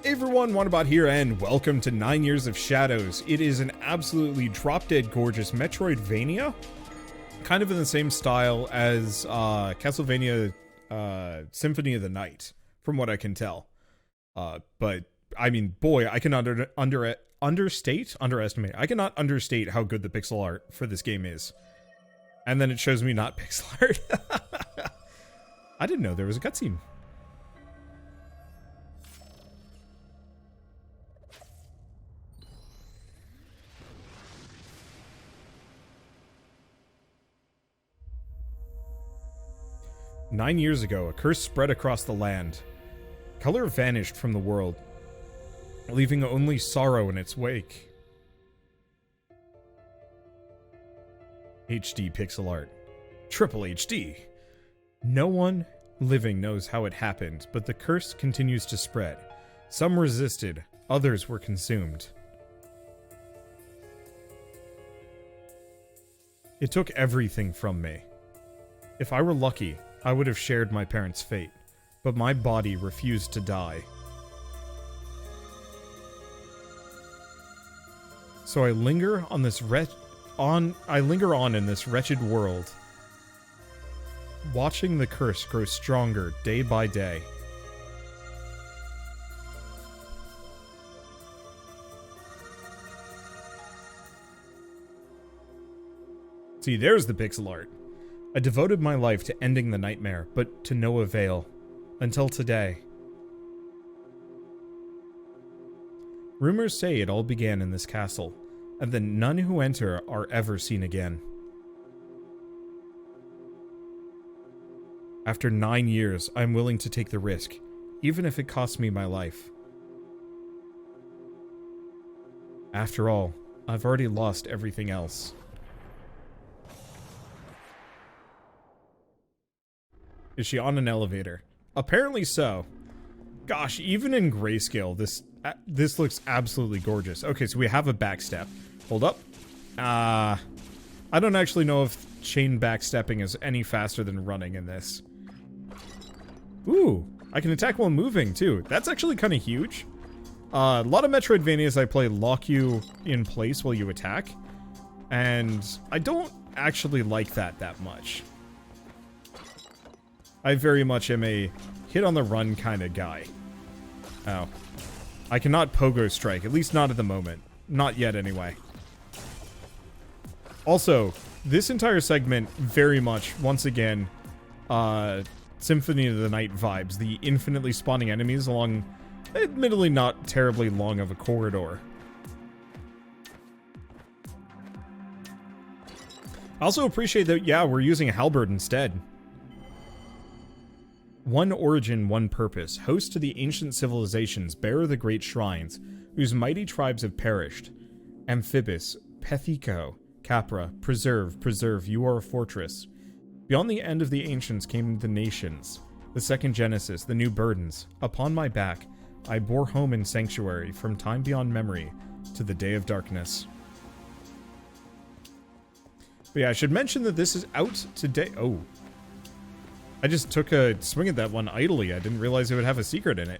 Hey everyone, Wanderbot here, and welcome to 9 Years of Shadows. It is an absolutely drop-dead gorgeous Metroidvania, kind of in the same style as Castlevania Symphony of the Night, from what I can tell. But, I mean, boy, I cannot underestimate how good the pixel art for this game is. And then it shows me not pixel art. I didn't know there was a cutscene. "9 years ago, a curse spread across the land. Color vanished from the world, leaving only sorrow in its wake." HD pixel art. Triple HD. No one living knows how it happened, but the curse continues to spread. Some resisted, others were consumed. It took everything from me. If I were lucky, I would have shared my parents' fate, but my body refused to die. So I linger on in this wretched world, watching the curse grow stronger day by day. See, there's the pixel art. I devoted my life to ending the nightmare, but to no avail. Until today. Rumors say it all began in this castle, and that none who enter are ever seen again. After 9 years, I'm willing to take the risk, even if it costs me my life. After all, I've already lost everything else. Is she on an elevator? Apparently so. Gosh, even in grayscale, this looks absolutely gorgeous. Okay, so we have a backstep. Hold up. I don't actually know if chain backstepping is any faster than running in this. Ooh, I can attack while moving too. That's actually kind of huge. A lot of Metroidvanias I play lock you in place while you attack, and I don't actually like that much. I very much am a hit-on-the-run kind of guy. Oh. I cannot pogo strike, at least not at the moment. Not yet, anyway. Also, this entire segment very much, once again, Symphony of the Night vibes. The infinitely spawning enemies along, admittedly not terribly long of a corridor. I also appreciate that, yeah, we're using a halberd instead. One origin, one purpose, host to the ancient civilizations, bearer the great shrines, whose mighty tribes have perished. Amphibus, Pethico, Capra, preserve, you are a fortress. Beyond the end of the ancients came the nations, the second Genesis, the new burdens. Upon my back, I bore home in sanctuary, from time beyond memory, to the day of darkness. But yeah, I should mention that this is out today. Oh. I just took a swing at that one idly. I didn't realize it would have a secret in it.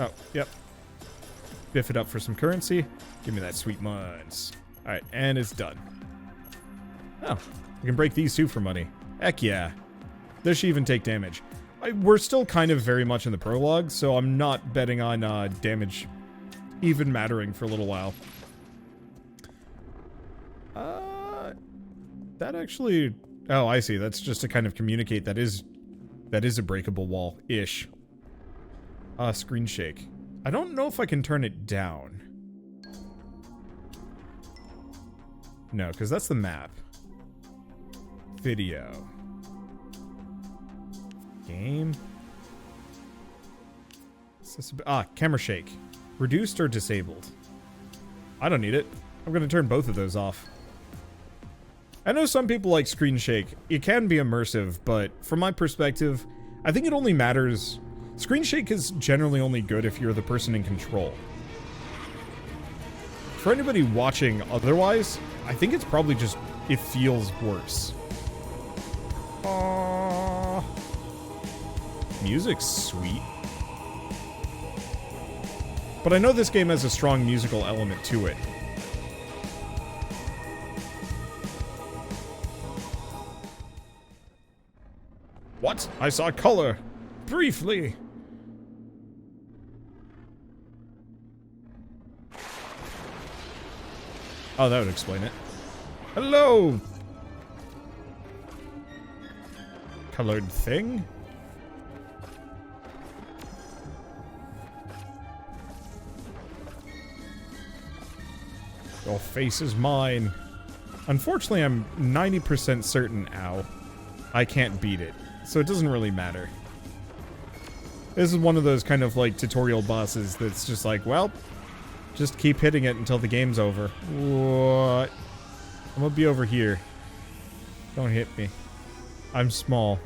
Oh, yep. Biff it up for some currency. Give me that sweet muns. Alright, and it's done. Oh, we can break these too for money. Heck yeah. Does she even take damage? We're still kind of very much in the prologue, so I'm not betting on damage even mattering for a little while. That actually... Oh, I see. That's just to kind of communicate that is a breakable wall-ish. Screen shake. I don't know if I can turn it down. No, because that's the map. Video. Game. Camera shake. Reduced or disabled? I don't need it. I'm going to turn both of those off. I know some people like screen shake. It can be immersive, but from my perspective, I think it only matters... Screen shake is generally only good if you're the person in control. For anybody watching otherwise, I think it's probably just... it feels worse. Music's sweet. But I know this game has a strong musical element to it. What? I saw color. Briefly. Oh, that would explain it. Hello! Colored thing? Your face is mine. Unfortunately, I'm 90% certain, ow, I can't beat it. So it doesn't really matter. This is one of those kind of like tutorial bosses that's just like, well, just keep hitting it until the game's over. What? I'm gonna be over here. Don't hit me. I'm small.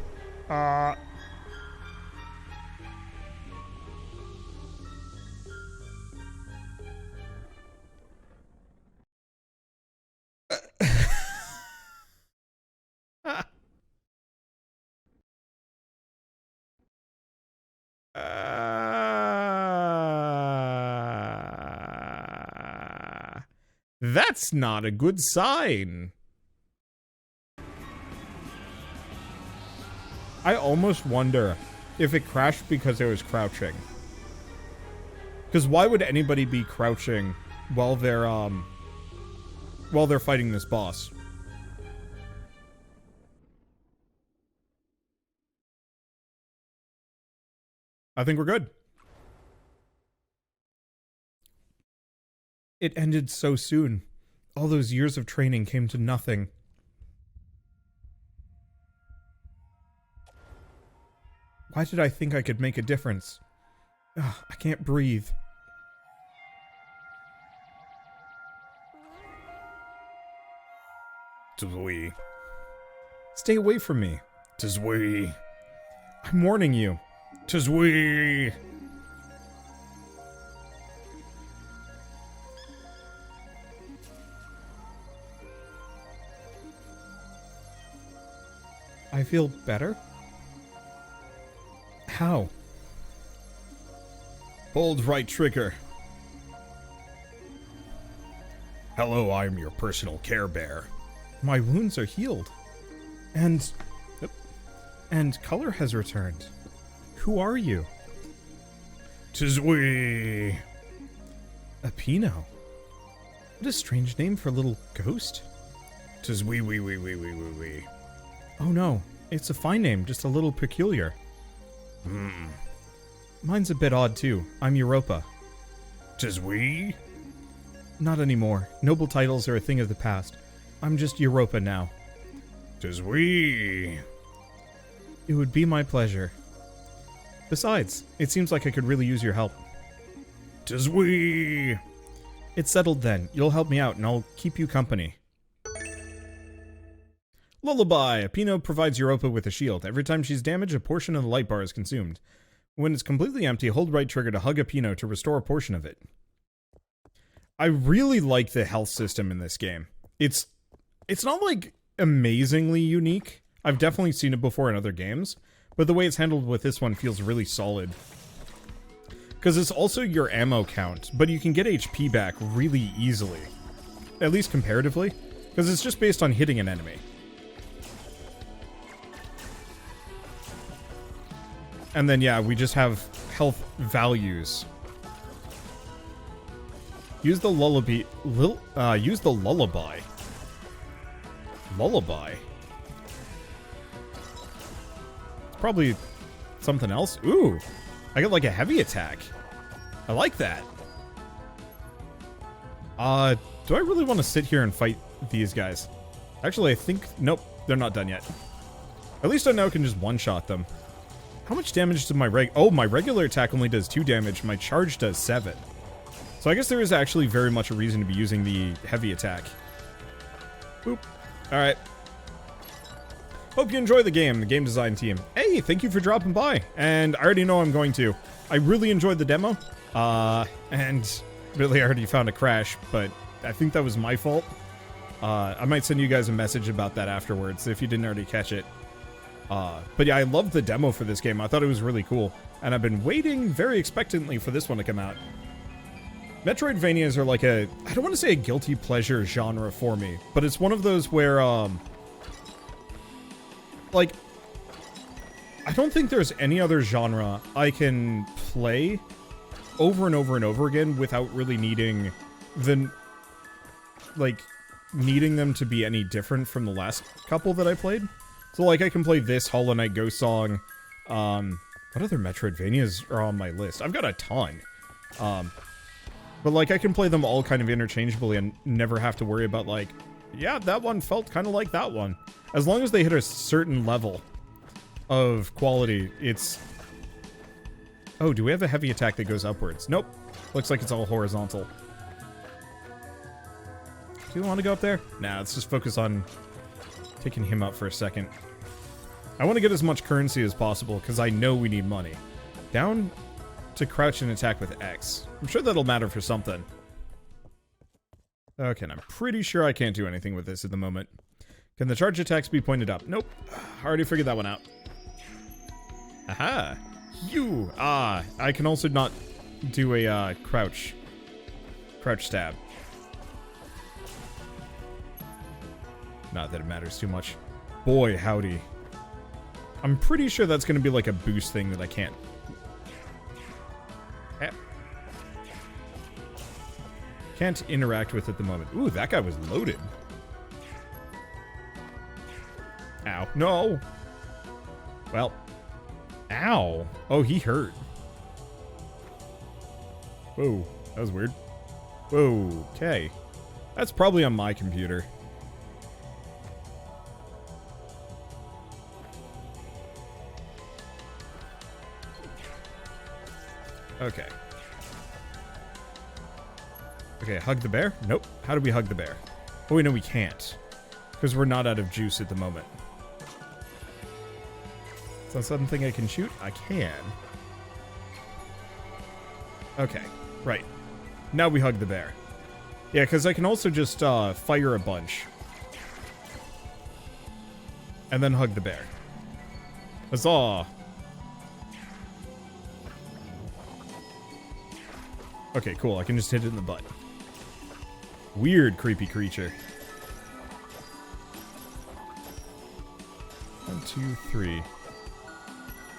That's not a good sign. I almost wonder if it crashed because it was crouching. Because why would anybody be crouching while they're fighting this boss? I think we're good. It ended so soon. All those years of training came to nothing. Why did I think I could make a difference? Ugh, I can't breathe. Tazui. Stay away from me. Tazui. I'm warning you. Tazui. I feel better? How? Hold right trigger. Hello, I'm your personal care bear. My wounds are healed. And color has returned. Who are you? 'Tis we. Apino. What a strange name for a little ghost. 'Tis we. Oh no, it's a fine name, just a little peculiar. Mine's a bit odd too. I'm Europa. 'Tis we? Not anymore. Noble titles are a thing of the past. I'm just Europa now. 'Tis we. It would be my pleasure. Besides, it seems like I could really use your help. 'Tis we. It's settled then. You'll help me out and I'll keep you company. Lullaby. Apino provides Europa with a shield. Every time she's damaged, a portion of the light bar is consumed. When it's completely empty, hold right trigger to hug Apino to restore a portion of it. I really like the health system in this game. It's not like amazingly unique. I've definitely seen it before in other games, but the way it's handled with this one feels really solid. Because it's also your ammo count, but you can get HP back really easily. At least comparatively, because it's just based on hitting an enemy. And then, yeah, we just have health values. Use the lullaby. Use the lullaby. Lullaby. It's probably something else. Ooh, I got like a heavy attack. I like that. Do I really want to sit here and fight these guys? Actually, I think nope, they're not done yet. At least I now can just one-shot them. How much damage does my my regular attack only does 2 damage, my charge does 7. So I guess there is actually very much a reason to be using the heavy attack. Boop. Alright. Hope you enjoy the game design team. Hey, thank you for dropping by. And I already know I'm going to. I really enjoyed the demo. And really I already found a crash, but I think that was my fault. I might send you guys a message about that afterwards if you didn't already catch it. But yeah, I love the demo for this game. I thought it was really cool. And I've been waiting very expectantly for this one to come out. Metroidvanias are like I don't want to say a guilty pleasure genre for me, but it's one of those where, like, I don't think there's any other genre I can play over and over and over again without really needing needing them to be any different from the last couple that I played. So, like, I can play this Hollow Knight Ghost Song. What other Metroidvanias are on my list? I've got a ton. But, like, I can play them all kind of interchangeably and never have to worry about, like, yeah, that one felt kind of like that one. As long as they hit a certain level of quality, it's... Oh, do we have a heavy attack that goes upwards? Nope. Looks like it's all horizontal. Do you want to go up there? Nah, let's just focus on taking him out for a second. I want to get as much currency as possible, because I know we need money. Down to crouch and attack with X. I'm sure that'll matter for something. Okay, and I'm pretty sure I can't do anything with this at the moment. Can the charge attacks be pointed up? Nope. I already figured that one out. Aha! You! I can also not do a, crouch stab. Not that it matters too much. Boy, howdy. I'm pretty sure that's gonna be like a boost thing that I can't. Can't interact with at the moment. Ooh, that guy was loaded. Ow. No! Well. Ow. Oh, he hurt. Whoa. That was weird. Whoa. Okay. That's probably on my computer. Okay. Okay, hug the bear? Nope. How do we hug the bear? Oh, wait, no, we can't. Because we're not out of juice at the moment. Is that something I can shoot? I can. Okay, right. Now we hug the bear. Yeah, because I can also just fire a bunch. And then hug the bear. Huzzah! Okay, cool. I can just hit it in the butt. Weird, creepy creature. 1, 2, 3.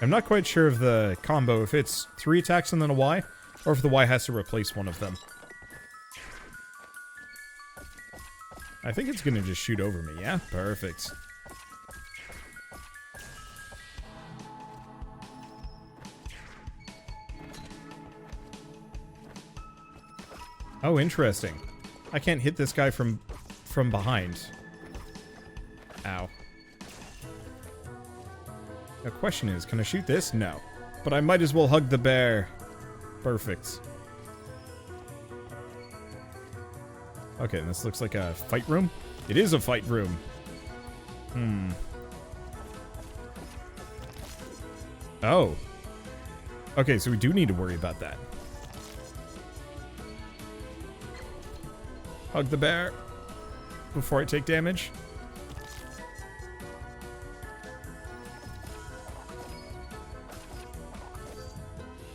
I'm not quite sure of the combo, if it's 3 attacks and then a Y, or if the Y has to replace one of them. I think it's gonna just shoot over me, yeah? Perfect. Oh, interesting. I can't hit this guy from behind. Ow. The question is, can I shoot this? No. But I might as well hug the bear. Perfect. Okay, this looks like a fight room. It is a fight room. Oh. Okay, so we do need to worry about that. Hug the bear before I take damage.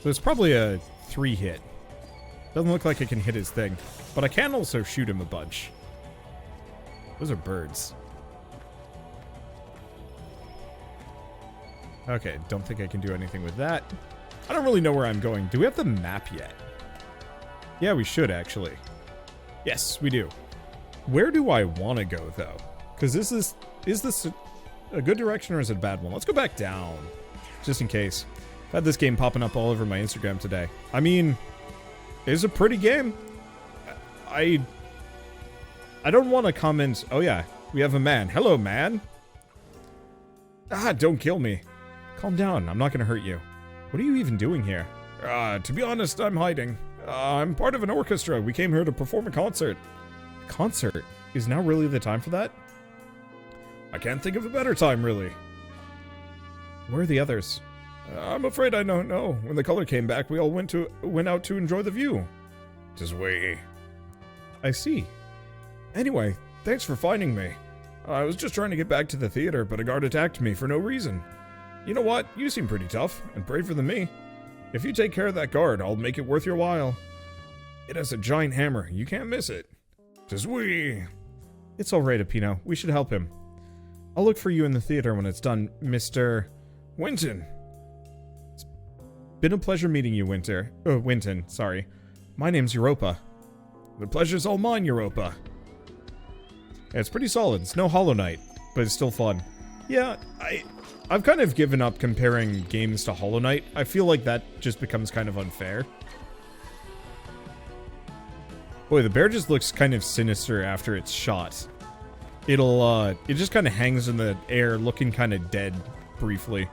So it's probably a 3 hit. Doesn't look like I can hit his thing. But I can also shoot him a bunch. Those are birds. Okay, don't think I can do anything with that. I don't really know where I'm going. Do we have the map yet? Yeah, we should actually. Yes, we do. Where do I want to go, though? Because is this a good direction or is it a bad one? Let's go back down, just in case. I've had this game popping up all over my Instagram today. I mean, it's a pretty game. I don't want to comment. Oh yeah, we have a man. Hello, man. Ah, don't kill me. Calm down. I'm not going to hurt you. What are you even doing here? To be honest, I'm hiding. I'm part of an orchestra. We came here to perform a concert. Concert? Is now really the time for that? I can't think of a better time, really. Where are the others? I'm afraid I don't know. When the color came back, we all went out to enjoy the view. Just wait. I see. Anyway, thanks for finding me. I was just trying to get back to the theater, but a guard attacked me for no reason. You know what? You seem pretty tough, and braver than me. If you take care of that guard, I'll make it worth your while. It has a giant hammer. You can't miss it. Tis we. It's alright, Apino. We should help him. I'll look for you in the theater when it's done, Mr. Winton. It's been a pleasure meeting you, Winton, sorry. My name's Europa. The pleasure's all mine, Europa. Yeah, it's pretty solid. It's no Hollow Knight, but it's still fun. Yeah, I've kind of given up comparing games to Hollow Knight. I feel like that just becomes kind of unfair. Boy, the bear just looks kind of sinister after it's shot. It just kind of hangs in the air looking kind of dead briefly.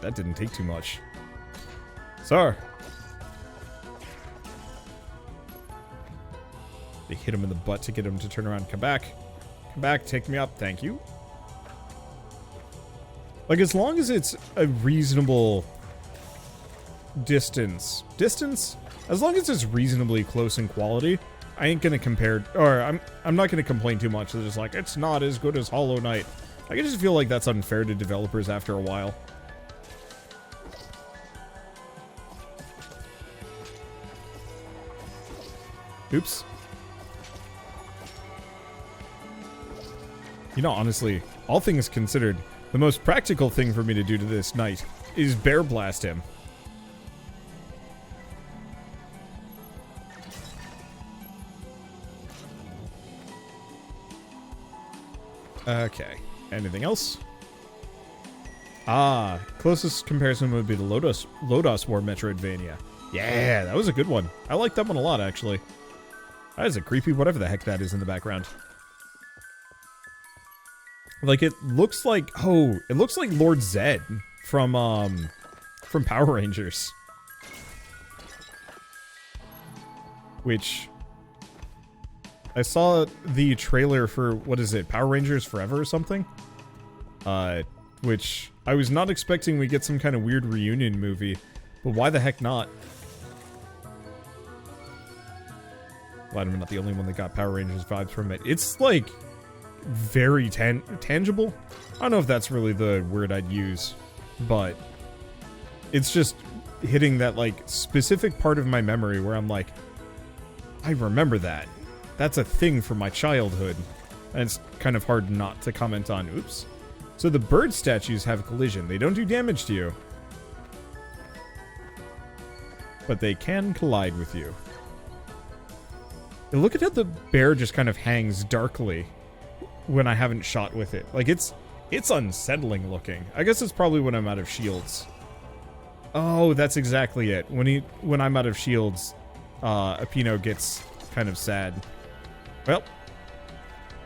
That didn't take too much. Sir. They hit him in the butt to get him to turn around. Come back. Come back, take me up. Thank you. Like, as long as it's a reasonable distance. As long as it's reasonably close in quality, I ain't gonna compare, or I'm not gonna complain too much. They're just like, it's not as good as Hollow Knight. I just feel like that's unfair to developers after a while. Oops. You know, honestly, all things considered, the most practical thing for me to do to this knight is bear blast him. Okay. Anything else? Ah, closest comparison would be the Lodos War Metroidvania. Yeah, that was a good one. I liked that one a lot, actually. That is a creepy whatever the heck that is in the background. Like, it looks like... Oh, it looks like Lord Zed from Power Rangers. Which... I saw the trailer for, what is it, Power Rangers Forever or something? Which I was not expecting we'd get some kind of weird reunion movie, but why the heck not? Glad I'm not the only one that got Power Rangers vibes from it. It's, like, very tangible? I don't know if that's really the word I'd use, but it's just hitting that, like, specific part of my memory where I'm like, I remember that. That's a thing from my childhood. And it's kind of hard not to comment on. Oops. So the bird statues have collision. They don't do damage to you. But they can collide with you. And look at how the bear just kind of hangs darkly when I haven't shot with it. Like, it's unsettling looking. I guess it's probably when I'm out of shields. Oh, that's exactly it. When I'm out of shields, Apino gets kind of sad. Well,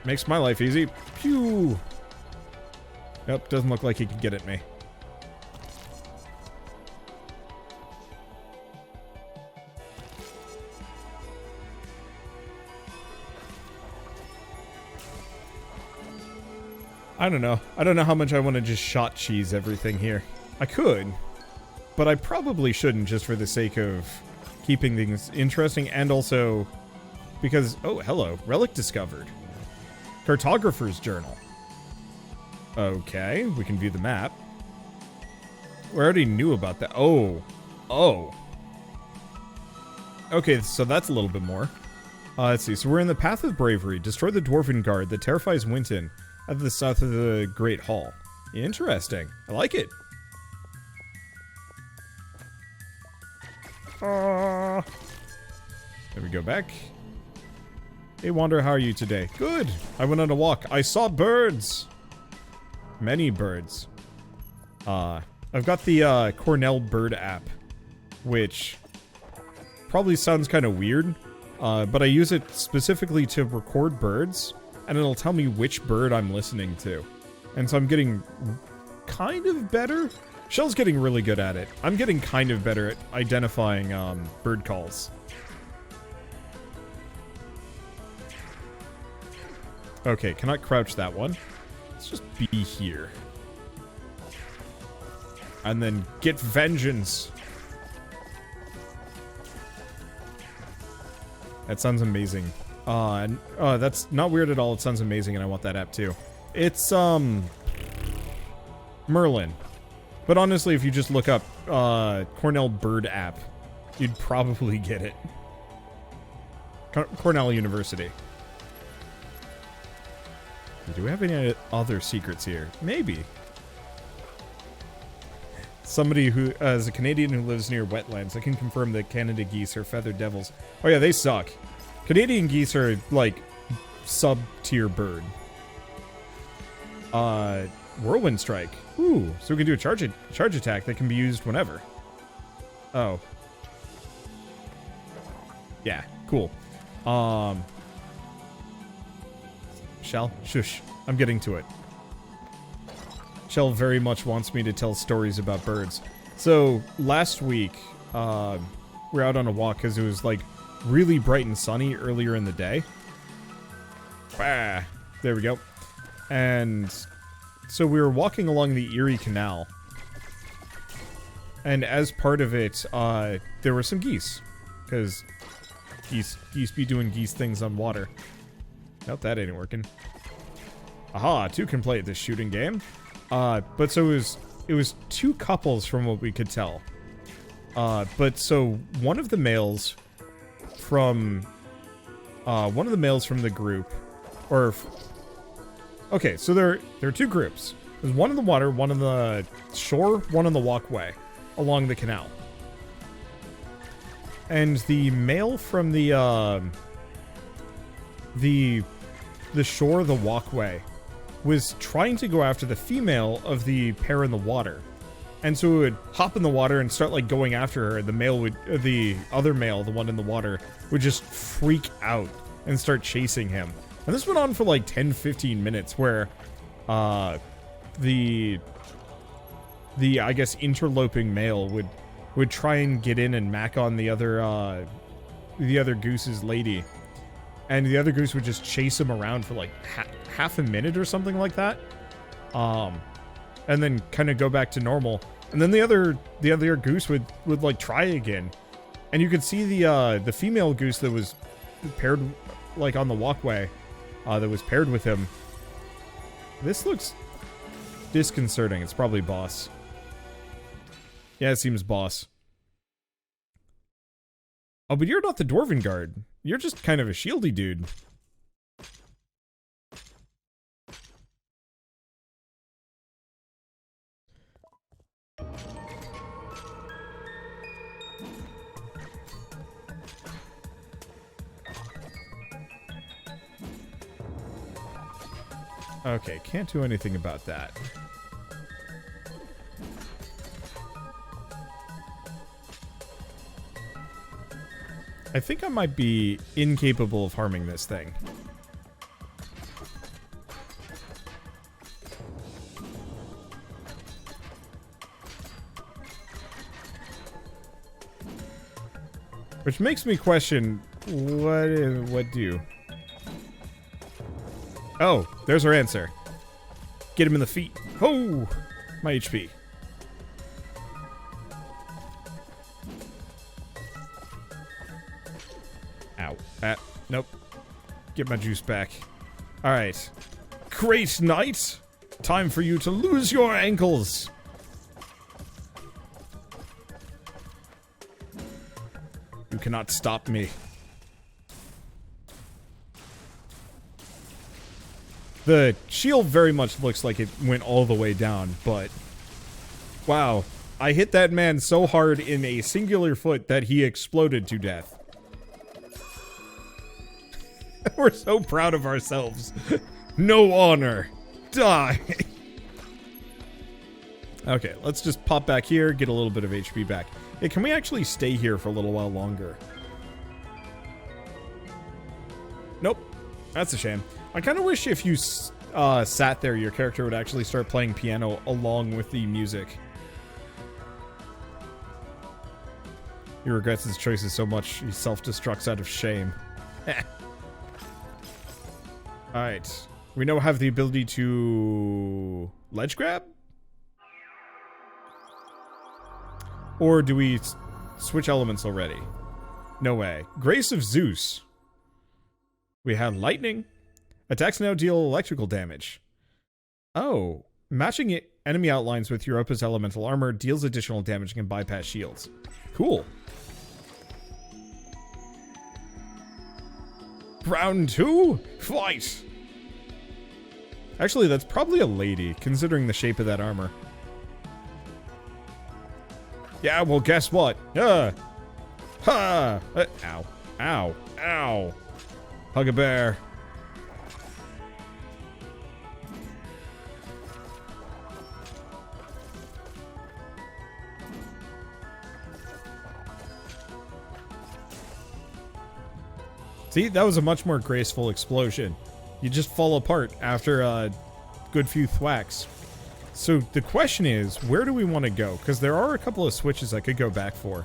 makes my life easy. Pew! Nope, doesn't look like he could get at me. I don't know. I don't know how much I want to just shot cheese everything here. I could, but I probably shouldn't just for the sake of keeping things interesting and also... Because, oh, hello, relic discovered. Cartographer's journal. Okay, we can view the map. We already knew about that. Oh. Okay, so that's a little bit more. Let's see, so we're in the Path of Bravery. Destroy the Dwarven Guard that terrifies Winton at the south of the Great Hall. Interesting. I like it. There we go back. Hey, Wander, how are you today? Good. I went on a walk. I saw birds. Many birds. I've got the Cornell Bird app, which probably sounds kind of weird, but I use it specifically to record birds, and it'll tell me which bird I'm listening to. And so I'm getting kind of better. Shell's getting really good at it. I'm getting kind of better at identifying bird calls. Okay, cannot crouch that one. Let's just be here. And then get vengeance. That sounds amazing. That's not weird at all. It sounds amazing, and I want that app too. It's, Merlin. But honestly, if you just look up, Cornell Bird app, you'd probably get it. Cornell University. Do we have any other secrets here? Maybe. Somebody who, as a Canadian who lives near wetlands, I can confirm that Canada geese are feathered devils. Oh yeah, they suck. Canadian geese are, like, sub-tier bird. Whirlwind Strike. Ooh, so we can do a charge attack that can be used whenever. Oh. Yeah, cool. Shell? Shush. I'm getting to it. Shell very much wants me to tell stories about birds. So, last week, we're out on a walk because it was, like, really bright and sunny earlier in the day. Bah, there we go. And so we were walking along the Erie Canal. And as part of it, there were some geese. Because geese be doing geese things on water. Nope, that ain't working. Aha, two can play this shooting game. But so it was two couples from what we could tell. But so one of the males from the group, okay, so there are two groups. There's one in the water, one on the shore, one on the walkway along the canal. And the male from the shore, the walkway, was trying to go after the female of the pair in the water. And so it would hop in the water and start, like, going after her. The other male, the one in the water, would just freak out and start chasing him. And this went on for, like, 10-15 minutes where, the I guess, interloping male would try and get in and mack on the other goose's lady. And the other goose would just chase him around for, like, half a minute or something like that. And then kind of go back to normal. And then the other goose would like, try again. And you could see the female goose that was paired, like, on the walkway, that was paired with him. This looks disconcerting. It's probably boss. Yeah, it seems boss. Oh, but you're not the Dwarven Guard. You're just kind of a shieldy dude. Okay, can't do anything about that. I think I might be incapable of harming this thing. Which makes me question, what do? Oh, there's our answer. Get him in the feet. Oh, my HP. Ow. Nope. Get my juice back. Alright. Great night! Time for you to lose your ankles! You cannot stop me. The shield very much looks like it went all the way down, but... Wow. I hit that man so hard in a singular foot that he exploded to death. We're so proud of ourselves. No honor. Die. Okay, let's just pop back here, get a little bit of HP back. Hey, can we actually stay here for a little while longer? Nope. That's a shame. I kind of wish if you sat there, your character would actually start playing piano along with the music. He regrets his choices so much, he self-destructs out of shame. Alright. We now have the ability to... ledge grab? Or do we switch elements already? No way. Grace of Zeus. We have lightning. Attacks now deal electrical damage. Oh, matching enemy outlines with Europa's elemental armor deals additional damage and can bypass shields. Cool. Round 2, fight! Actually, that's probably a lady, considering the shape of that armor. Yeah, well, guess what? Ha! Ow. Ow. Ow. Hug a bear. See, that was a much more graceful explosion. You just fall apart after a good few thwacks. So the question is, where do we want to go? Because there are a couple of switches I could go back for.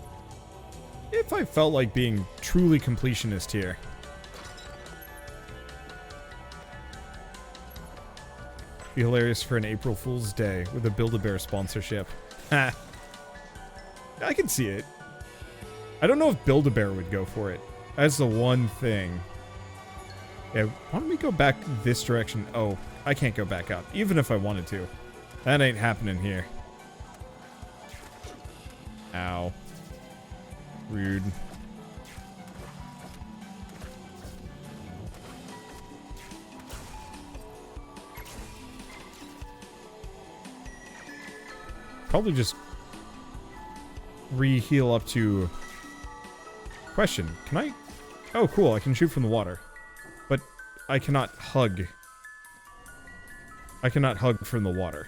If I felt like being truly completionist here. Be hilarious for an April Fool's Day with a Build-A-Bear sponsorship. Ha! I can see it. I don't know if Build-A-Bear would go for it. That's the one thing. Yeah, why don't we go back this direction? Oh, I can't go back up, even if I wanted to. That ain't happening here. Ow. Rude. Probably just re-heal up to... Question, can I... Oh, cool, I can shoot from the water. But I cannot hug. I cannot hug from the water.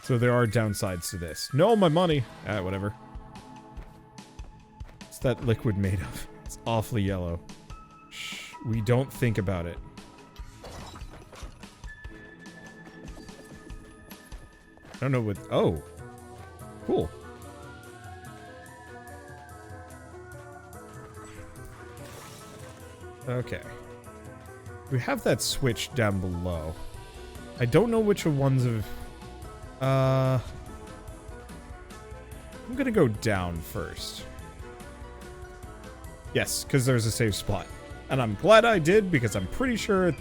So there are downsides to this. No, my money! Ah, whatever. What's that liquid made of? It's awfully yellow. Shh, we don't think about it. I don't know what... Oh. Cool. Okay. We have that switch down below. I don't know which ones of... I'm gonna go down first. Yes, because there's a safe spot. And I'm glad I did, because I'm pretty sure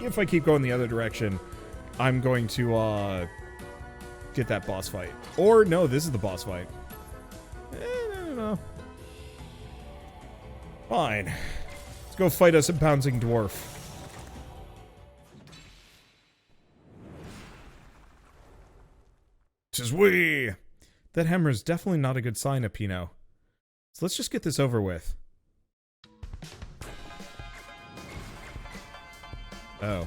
if I keep going the other direction, I'm going to, get that boss fight. Or, no, this is the boss fight. I don't know. Fine. Let's go fight us a bouncing dwarf. Tis we! That hammer is definitely not a good sign, Apino. So let's just get this over with. Oh.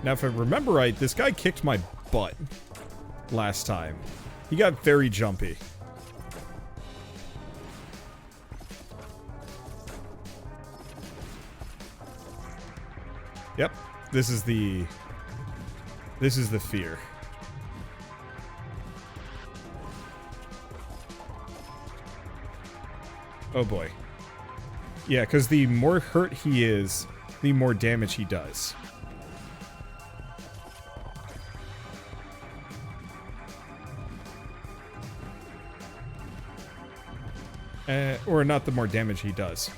Now, if I remember right, this guy kicked my butt last time. He got very jumpy. Yep, this is the fear. Oh boy. Yeah, because the more hurt he is, the more damage he does. Or not the more damage he does.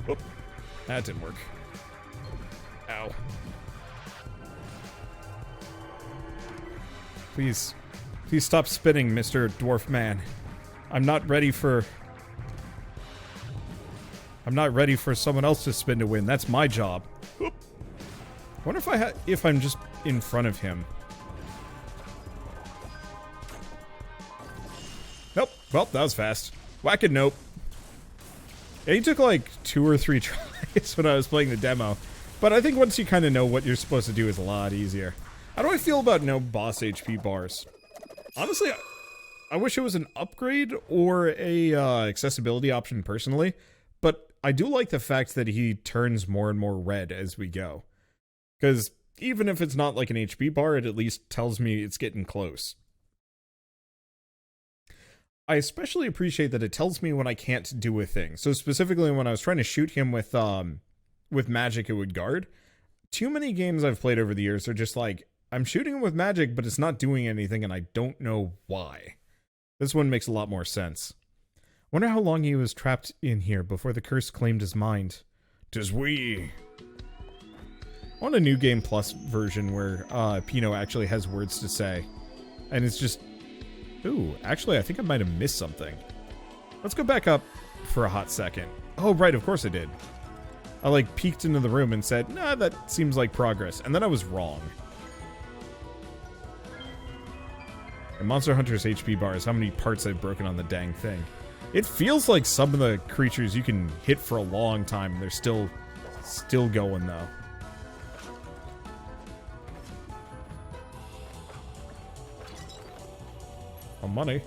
Oh, that didn't work. Ow. Please. Please stop spinning, Mr. Dwarf Man. I'm not ready for someone else to spin to win. That's my job. Oop. I wonder if I'm just in front of him. Nope. Well, that was fast. Whack it, nope. Yeah, he took like 2 or 3 tries when I was playing the demo. But I think once you kind of know what you're supposed to do, it's a lot easier. How do I feel about no boss HP bars? Honestly, I wish it was an upgrade or a accessibility option personally. But I do like the fact that he turns more and more red as we go. Because even if it's not like an HP bar, it at least tells me it's getting close. I especially appreciate that it tells me when I can't do a thing. So specifically when I was trying to shoot him with with magic it would guard. Too many games I've played over the years are just like, I'm shooting him with magic, but it's not doing anything, and I don't know why. This one makes a lot more sense. Wonder how long he was trapped in here before the curse claimed his mind. 'Tis we. I want a New Game Plus version where Apino actually has words to say. And it's just... Ooh, actually, I think I might have missed something. Let's go back up for a hot second. Oh, right, of course I did. I, like, peeked into the room and said, nah, that seems like progress. And then I was wrong. And Monster Hunter's HP bar is how many parts I've broken on the dang thing. It feels like some of the creatures you can hit for a long time, and they're still going, though. Oh, money.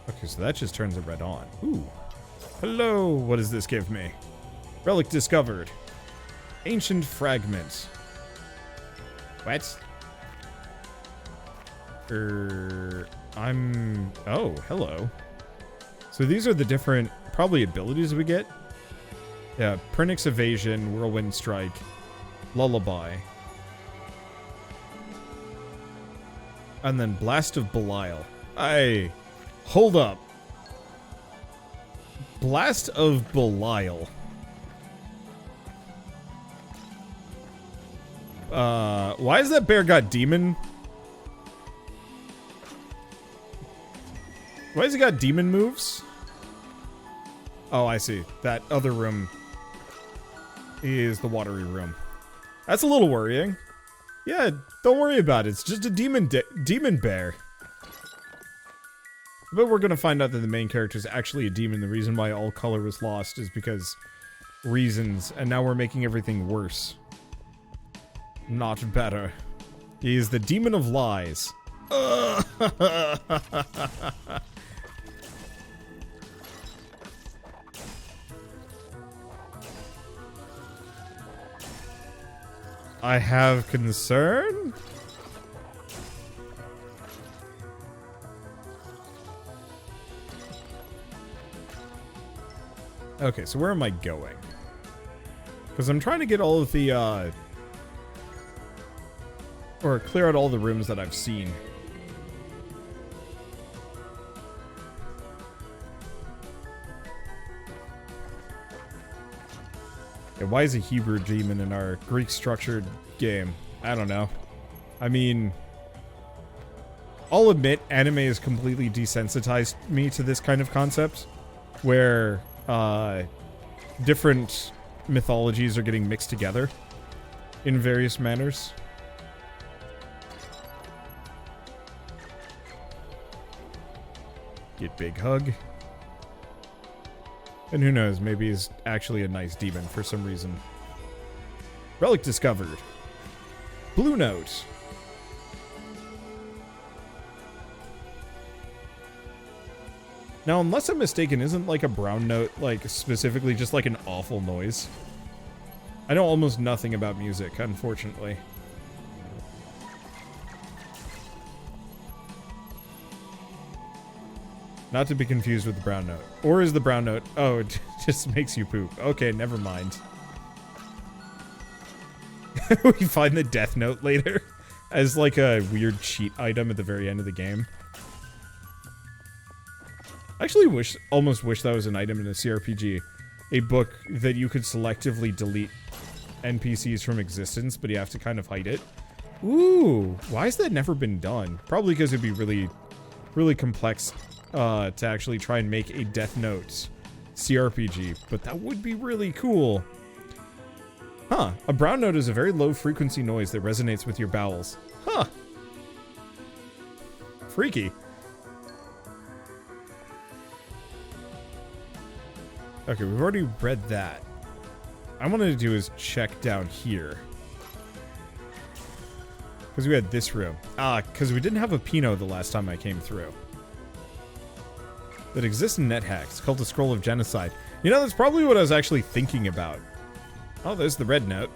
Okay, so that just turns it red on. Ooh. Hello, what does this give me? Relic discovered. Ancient fragment. What? Oh, hello. So these are the different, probably, abilities we get. Yeah, Pernix Evasion, Whirlwind Strike, Lullaby. And then Blast of Belial. Hold up. Blast of Belial. Why has that bear got demon? Why has he got demon moves? Oh, I see. That other room is the watery room. That's a little worrying. Yeah, don't worry about it. It's just a demon bear. But we're gonna find out that the main character is actually a demon. The reason why all color was lost is because reasons, and now we're making everything worse. Not better. He is the demon of lies. I have concern? Okay, so where am I going? Because I'm trying to get all of the, or clear out all the rooms that I've seen. Yeah, why is a Hebrew demon in our Greek-structured game? I don't know. I mean, I'll admit, anime has completely desensitized me to this kind of concept, where different mythologies are getting mixed together in various manners. Get big hug. And who knows, maybe he's actually a nice demon for some reason. Relic discovered. Blue note. Now, unless I'm mistaken, isn't like a brown note, like, specifically just like an awful noise? I know almost nothing about music, unfortunately. Not to be confused with the brown note. Or is the brown note... Oh, it just makes you poop. Okay, never mind. We find the death note later as like a weird cheat item at the very end of the game. I actually almost wish that was an item in a CRPG. A book that you could selectively delete NPCs from existence, but you have to kind of hide it. Ooh, why has that never been done? Probably because it'd be really, really complex to actually try and make a Death Note CRPG, but that would be really cool. Huh, a brown note is a very low frequency noise that resonates with your bowels. Huh. Freaky. Okay, we've already read that. What I wanted to do is check down here. Because we had this room. Because we didn't have a Apino the last time I came through. That exists in NetHack. It's called the Scroll of Genocide. You know, that's probably what I was actually thinking about. Oh, there's the red note.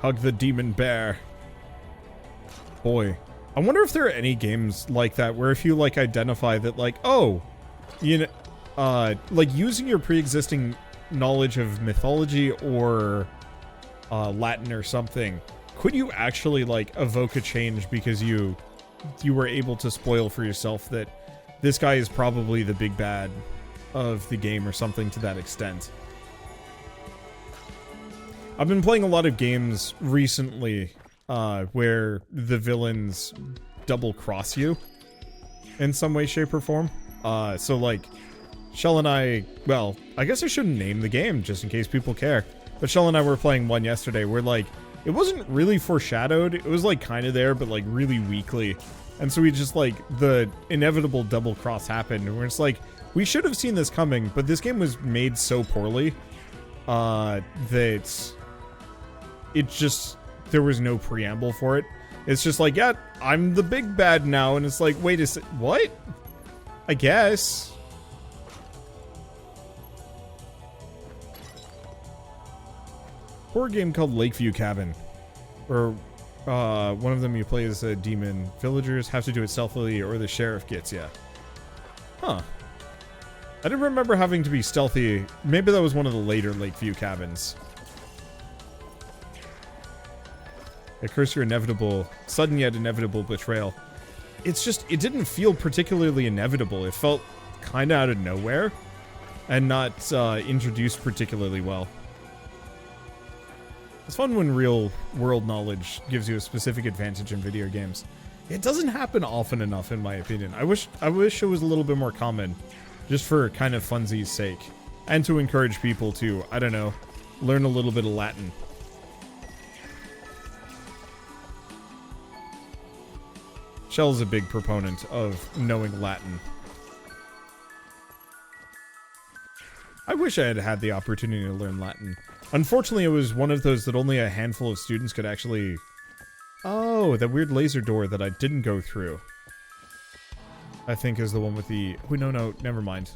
Hug the demon bear. Boy, I wonder if there are any games like that where if you, like, identify that, like, oh, you know, like, using your pre-existing knowledge of mythology or Latin or something, could you actually, like, evoke a change because you were able to spoil for yourself that this guy is probably the big bad of the game or something to that extent? I've been playing a lot of games recently where the villains double cross you in some way, shape, or form. So, like, Shell and I, well, I guess I shouldn't name the game just in case people care. But Shell and I were playing one yesterday where, like, it wasn't really foreshadowed. It was, like, kind of there, but, like, really weakly. And so we just, like, the inevitable double cross happened. And we're just like, we should have seen this coming, but this game was made so poorly that it just, there was no preamble for it. It's just like, yeah, I'm the big bad now. And it's like, wait a sec, what? I guess. Horror game called Lakeview Cabin, where one of them you play as a demon. Villagers have to do it stealthily or the sheriff gets you. Huh. I didn't remember having to be stealthy. Maybe that was one of the later Lakeview Cabins. A curse your inevitable, sudden yet inevitable betrayal. It's just, it didn't feel particularly inevitable. It felt kind of out of nowhere and not introduced particularly well. It's fun when real world knowledge gives you a specific advantage in video games. It doesn't happen often enough, in my opinion. I wish it was a little bit more common, just for kind of funsies' sake, and to encourage people to, I don't know, learn a little bit of Latin. Shell's a big proponent of knowing Latin. I wish I had had the opportunity to learn Latin. Unfortunately, it was one of those that only a handful of students could actually... Oh, that weird laser door that I didn't go through, I think is the one with the... Oh, no, never mind.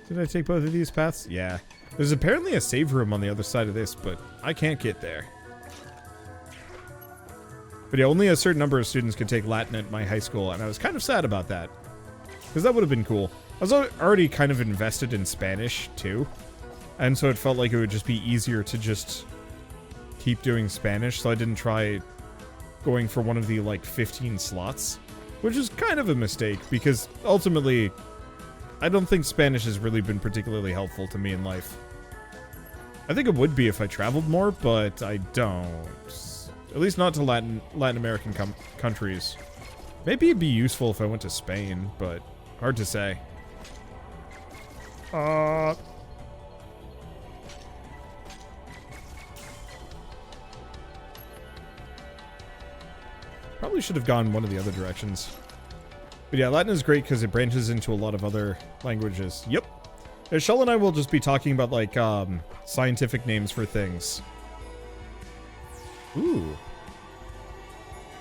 Did I take both of these paths? Yeah. There's apparently a save room on the other side of this, but I can't get there. But yeah, only a certain number of students could take Latin at my high school, and I was kind of sad about that. Because that would have been cool. I was already kind of invested in Spanish, too. And so it felt like it would just be easier to just keep doing Spanish, so I didn't try going for one of the, like, 15 slots. Which is kind of a mistake, because ultimately, I don't think Spanish has really been particularly helpful to me in life. I think it would be if I traveled more, but I don't. At least not to Latin American countries. Maybe it'd be useful if I went to Spain, but hard to say. Probably should have gone one of the other directions. But yeah, Latin is great because it branches into a lot of other languages. Yep. Shell and I will just be talking about, like, scientific names for things. Ooh.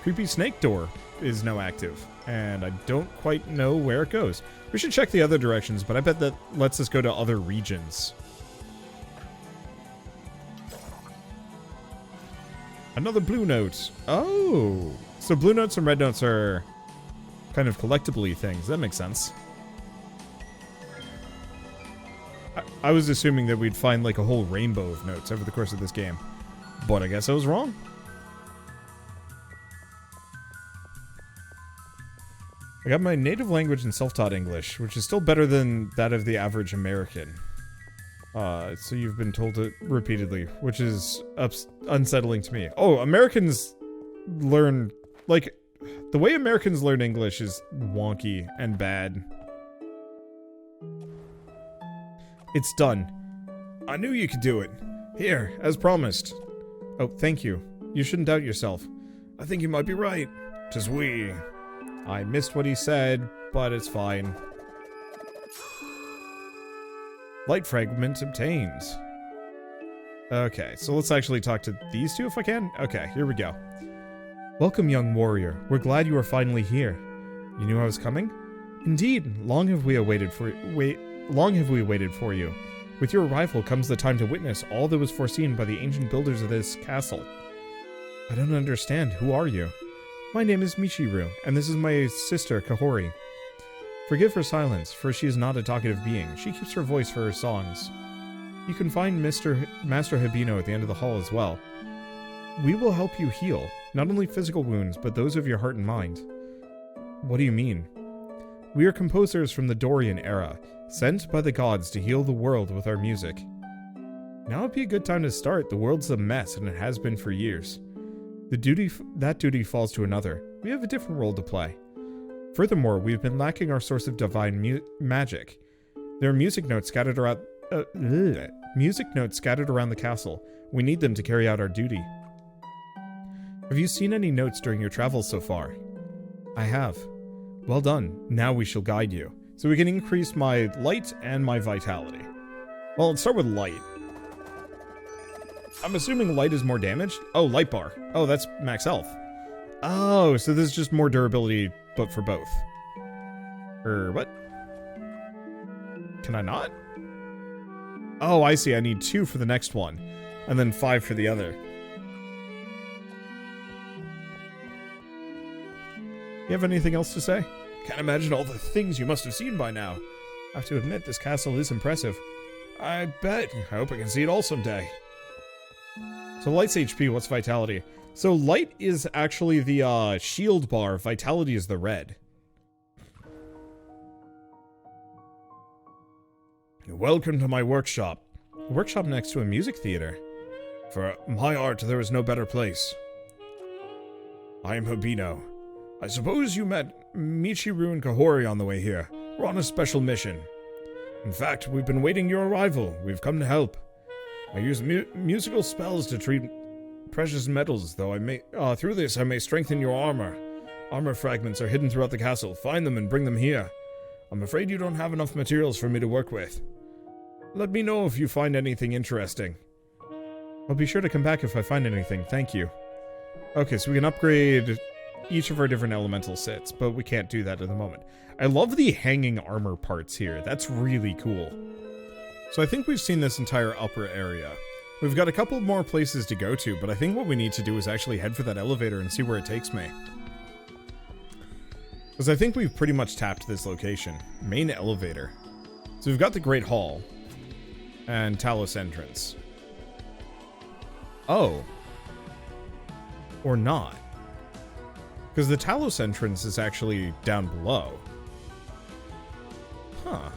Creepy snake door is now active, and I don't quite know where it goes. We should check the other directions, but I bet that lets us go to other regions. Another blue note. Oh, so blue notes and red notes are kind of collectible-y things. That makes sense. I was assuming that we'd find like a whole rainbow of notes over the course of this game, but I guess I was wrong. I got my native language in self-taught English, which is still better than that of the average American. So you've been told it repeatedly, which is unsettling to me. Oh, Americans learn, like, the way Americans learn English is wonky and bad. It's done. I knew you could do it. Here, as promised. Oh, thank you. You shouldn't doubt yourself. I think you might be right. 'Tis we. I missed what he said, but it's fine. Light fragment obtained. Okay, so let's actually talk to these two if I can. Okay, here we go. Welcome, young warrior. We're glad you are finally here. You knew I was coming? Indeed, long have we waited for you. With your arrival comes the time to witness all that was foreseen by the ancient builders of this castle. I don't understand. Who are you? My name is Michiru, and this is my sister, Kahori. Forgive her silence, for she is not a talkative being. She keeps her voice for her songs. You can find Master Apino at the end of the hall as well. We will help you heal, not only physical wounds, but those of your heart and mind. What do you mean? We are composers from the Dorian era, sent by the gods to heal the world with our music. Now would be a good time to start. The world's a mess, and it has been for years. That duty falls to another. We have a different role to play. Furthermore, we've been lacking our source of divine magic. There are music notes scattered around the castle. We need them to carry out our duty. Have you seen any notes during your travels so far? I have. Well done. Now we shall guide you. So we can increase my light and my vitality. Well, let's start with light. I'm assuming light is more damage. Oh, light bar. Oh, that's max health. Oh, so this is just more durability, but for both. What? Can I not? Oh, I see. I need 2 for the next one. And then 5 for the other. You have anything else to say? Can't imagine all the things you must have seen by now. I have to admit, this castle is impressive. I bet. I hope I can see it all someday. So light's HP, what's vitality? So light is actually the shield bar, vitality is the red. Welcome to my workshop. A workshop next to a music theater. For my art, there is no better place. I am Apino. I suppose you met Michiru and Kahori on the way here. We're on a special mission. In fact, we've been waiting your arrival. We've come to help. I use musical spells to treat precious metals, though through this I may strengthen your armor. Armor fragments are hidden throughout the castle. Find them and bring them here. I'm afraid you don't have enough materials for me to work with. Let me know if you find anything interesting. I'll be sure to come back if I find anything. Thank you. Okay, so we can upgrade each of our different elemental sets, but we can't do that at the moment. I love the hanging armor parts here. That's really cool. So I think we've seen this entire upper area. We've got a couple more places to go to, but I think what we need to do is actually head for that elevator and see where it takes me. Because I think we've pretty much tapped this location. Main elevator. So we've got the Great Hall. And Talos entrance. Oh. Or not. Because the Talos entrance is actually down below. Huh.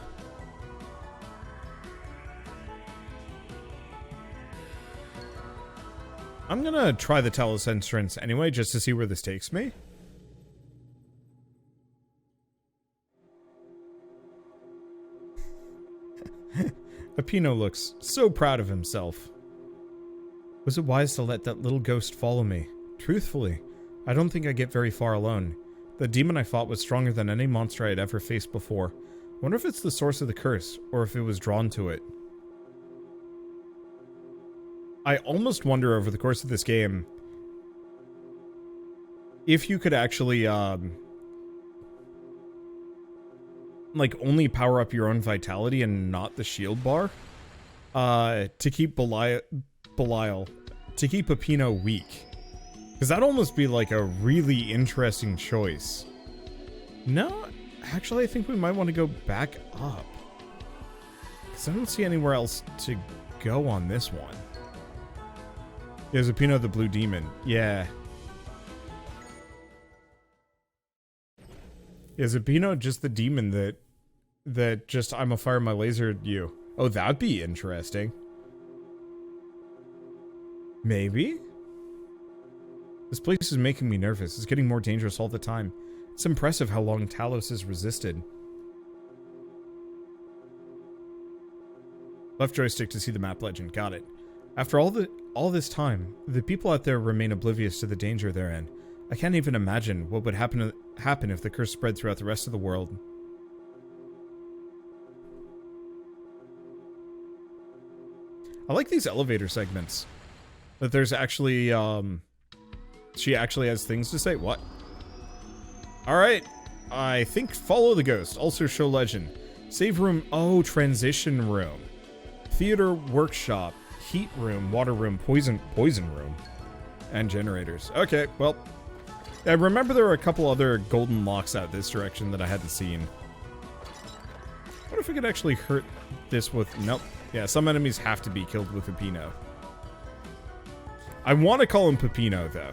I'm gonna try the Talos entrance anyway, just to see where this takes me. Apino looks so proud of himself. Was it wise to let that little ghost follow me? Truthfully, I don't think I get very far alone. The demon I fought was stronger than any monster I had ever faced before. I wonder if it's the source of the curse, or if it was drawn to it. I almost wonder over the course of this game if you could actually, like, only power up your own vitality and not the shield bar, to keep Belial, to keep Apino weak. Because that'd almost be, like, a really interesting choice. No, actually, I think we might want to go back up. Because I don't see anywhere else to go on this one. There's Apino the Blue Demon. Yeah. Is Apino just the demon that just, I'm a fire my laser at you? Oh, that'd be interesting. Maybe? This place is making me nervous. It's getting more dangerous all the time. It's impressive how long Talos has resisted. Left joystick to see the map legend. Got it. After all this time, the people out there remain oblivious to the danger they're in. I can't even imagine what would happen if the curse spread throughout the rest of the world. I like these elevator segments. That there's actually, she actually has things to say. What? Alright. I think follow the ghost. Also show legend. Save room. Oh, transition room. Theater, workshop, heat room, water room, poison room, and generators. Okay, well, I remember there were a couple other golden locks out this direction that I hadn't seen. What if we could actually hurt this with... Nope. Yeah, some enemies have to be killed with Apino. I want to call him Pepino, though.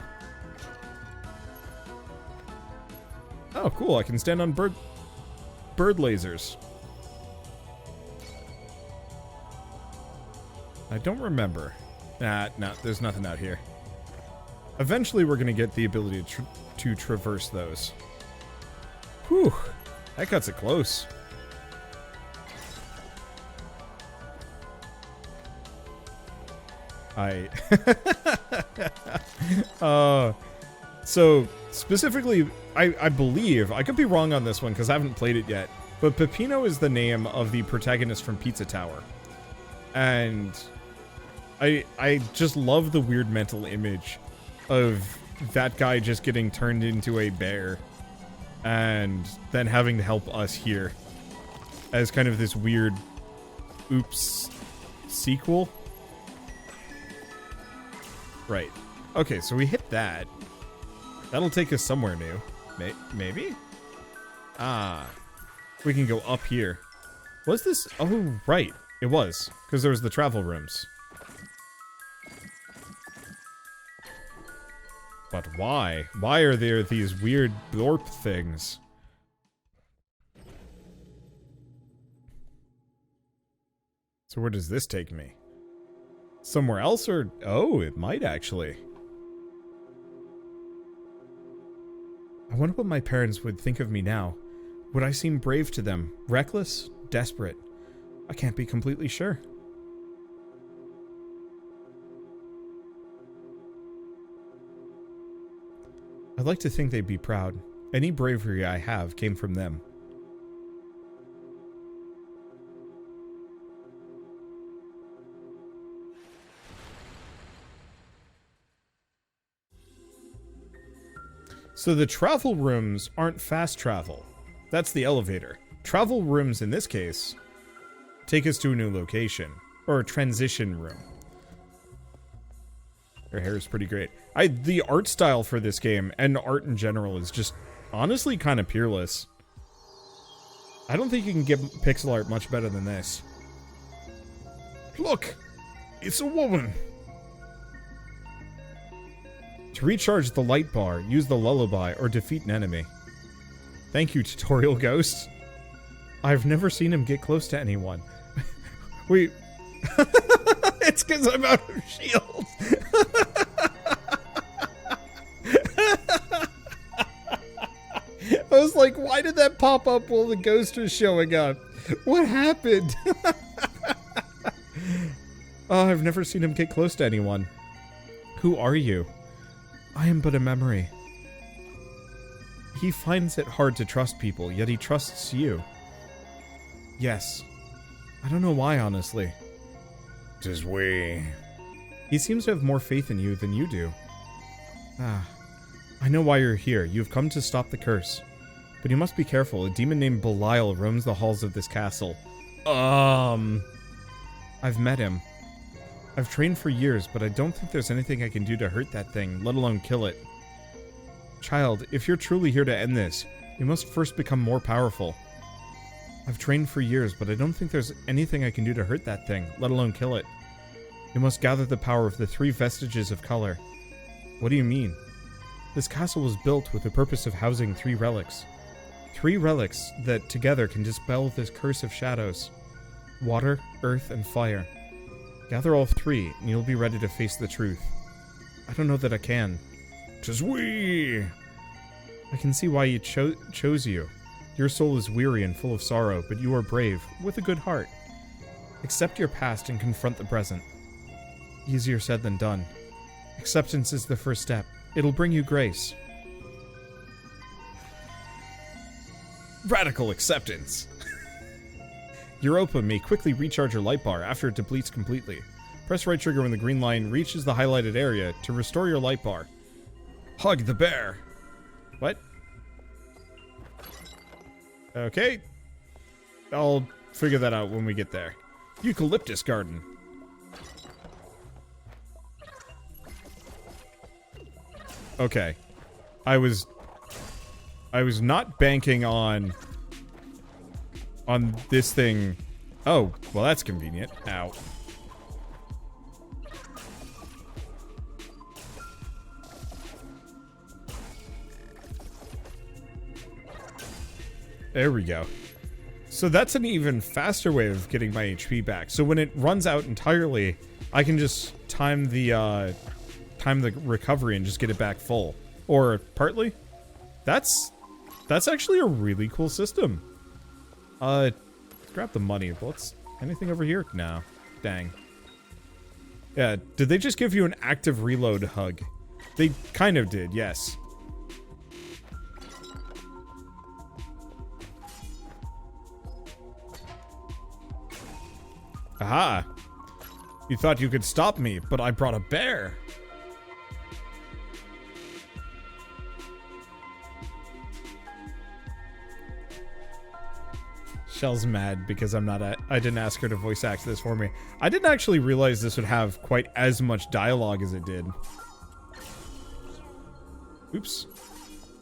Oh, cool. I can stand on bird lasers. I don't remember. Nah, there's nothing out here. Eventually, we're going to get the ability to traverse those. Whew. That cuts it close. So, specifically, I believe, I could be wrong on this one because I haven't played it yet, but Pepino is the name of the protagonist from Pizza Tower. And I just love the weird mental image of that guy just getting turned into a bear and then having to help us here as kind of this weird oops sequel. Right. Okay, so we hit that. That'll take us somewhere new. Maybe? Ah. We can go up here. Was this? Oh, right. It was. Because there was the travel rooms. But why? Why are there these weird blorp things? So where does this take me? Somewhere else or... Oh, it might actually. I wonder what my parents would think of me now. Would I seem brave to them? Reckless? Desperate? I can't be completely sure. I'd like to think they'd be proud. Any bravery I have came from them. So the travel rooms aren't fast travel. That's the elevator. Travel rooms, in this case, take us to a new location. Or a transition room. Her hair is pretty great. The art style for this game, and art in general, is just honestly kind of peerless. I don't think you can get pixel art much better than this. Look! It's a woman! To recharge the light bar, use the lullaby, or defeat an enemy. Thank you, tutorial ghost. I've never seen him get close to anyone. Wait. It's because I'm out of shields. I was like, why did that pop up while the ghost was showing up? What happened? Oh, I've never seen him get close to anyone. Who are you? I am but a memory. He finds it hard to trust people, yet he trusts you. Yes. I don't know why, honestly. 'Tis we. He seems to have more faith in you than you do. Ah. I know why you're here. You've come to stop the curse. But you must be careful. A demon named Belial roams the halls of this castle. I've met him. I've trained for years, but I don't think there's anything I can do to hurt that thing, let alone kill it. Child, if you're truly here to end this, you must first become more powerful. I've trained for years, but I don't think there's anything I can do to hurt that thing, let alone kill it. You must gather the power of the 3 vestiges of color. What do you mean? This castle was built with the purpose of housing 3 relics. 3 relics that together can dispel this curse of shadows. Water, earth, and fire. Gather all 3, and you'll be ready to face the truth. I don't know that I can. 'Tis we! I can see why he chose you. Your soul is weary and full of sorrow, but you are brave, with a good heart. Accept your past and confront the present. Easier said than done. Acceptance is the first step. It'll bring you grace. Radical acceptance! Europa may quickly recharge your light bar after it depletes completely. Press right trigger when the green line reaches the highlighted area to restore your light bar. Hug the bear! What? Okay. I'll figure that out when we get there. Eucalyptus garden. Okay. I was not banking on this thing. Oh, well that's convenient. Ow. There we go. So that's an even faster way of getting my HP back. So when it runs out entirely, I can just time the recovery and just get it back full. Or partly. That's actually a really cool system. Let's grab the money. What's anything over here? No. Dang. Yeah, did they just give you an active reload hug? They kind of did, yes. Aha! You thought you could stop me, but I brought a bear! Shell's mad because I didn't ask her to voice act this for me. I didn't actually realize this would have quite as much dialogue as it did. Oops.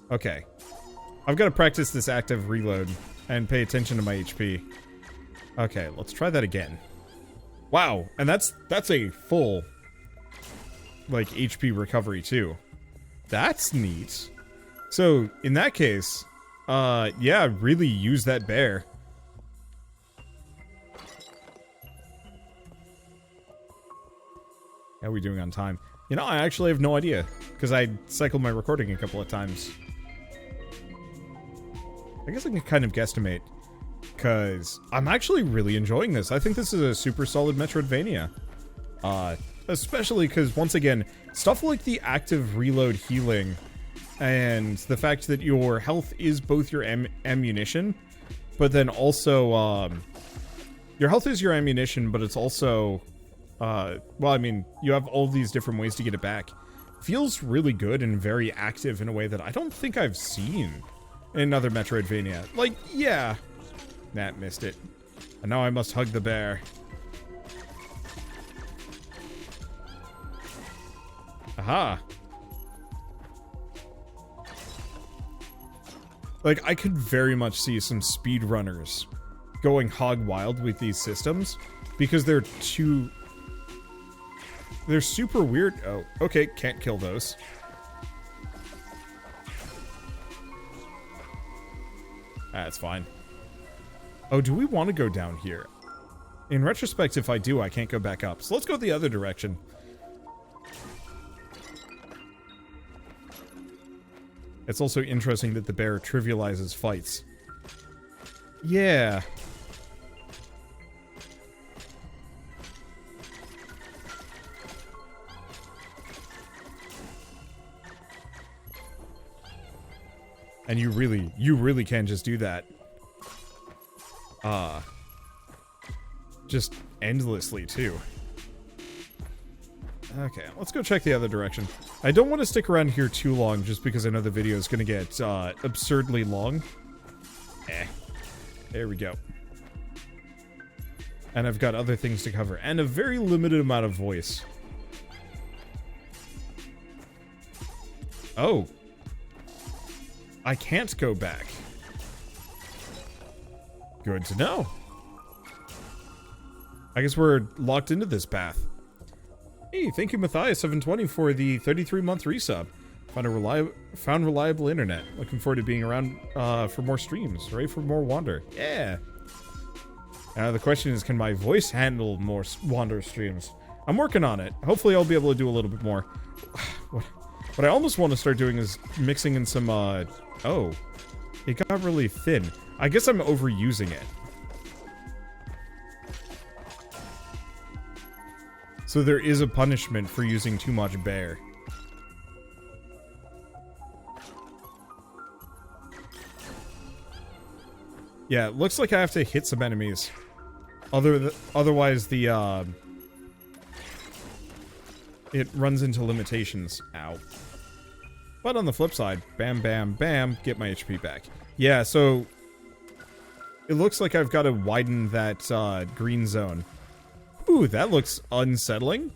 Okay. I've got to practice this active reload and pay attention to my HP. Okay, let's try that again. Wow, and that's a full, like, HP recovery, too. That's neat. So, in that case, yeah, really use that bear. How are we doing on time? You know, I actually have no idea, because I cycled my recording a couple of times. I guess I can kind of guesstimate. Because I'm actually really enjoying this. I think this is a super solid Metroidvania. Especially because, once again, stuff like the active reload healing and the fact that your health is both your ammunition, but then also, your health is your ammunition, but it's also, well, I mean, you have all these different ways to get it back. Feels really good and very active in a way that I don't think I've seen in another Metroidvania. Like, yeah. Nah, missed it. And now I must hug the bear. Aha. Like, I could very much see some speedrunners going hog wild with these systems because they're super weird. Oh, okay, can't kill those. That's fine. Oh, do we want to go down here? In retrospect, if I do, I can't go back up. So let's go the other direction. It's also interesting that the bear trivializes fights. Yeah. And you really can just do that. Just endlessly, too. Okay, let's go check the other direction. I don't want to stick around here too long, just because I know the video is going to get, absurdly long. There we go. And I've got other things to cover, and a very limited amount of voice. Oh. I can't go back. Good to know. I guess we're locked into this path. Hey, thank you Matthias720 for the 33-month resub. Found reliable internet. Looking forward to being around for more streams. Ready for more Wander. Yeah. The question is, can my voice handle more Wander streams? I'm working on it. Hopefully I'll be able to do a little bit more. What I almost want to start doing is mixing in some, oh. It got really thin. I guess I'm overusing it. So there is a punishment for using too much bear. Yeah, it looks like I have to hit some enemies. Otherwise the, it runs into limitations. Ow. But on the flip side, bam, bam, bam, get my HP back. Yeah, so it looks like I've got to widen that green zone Ooh, that looks unsettling.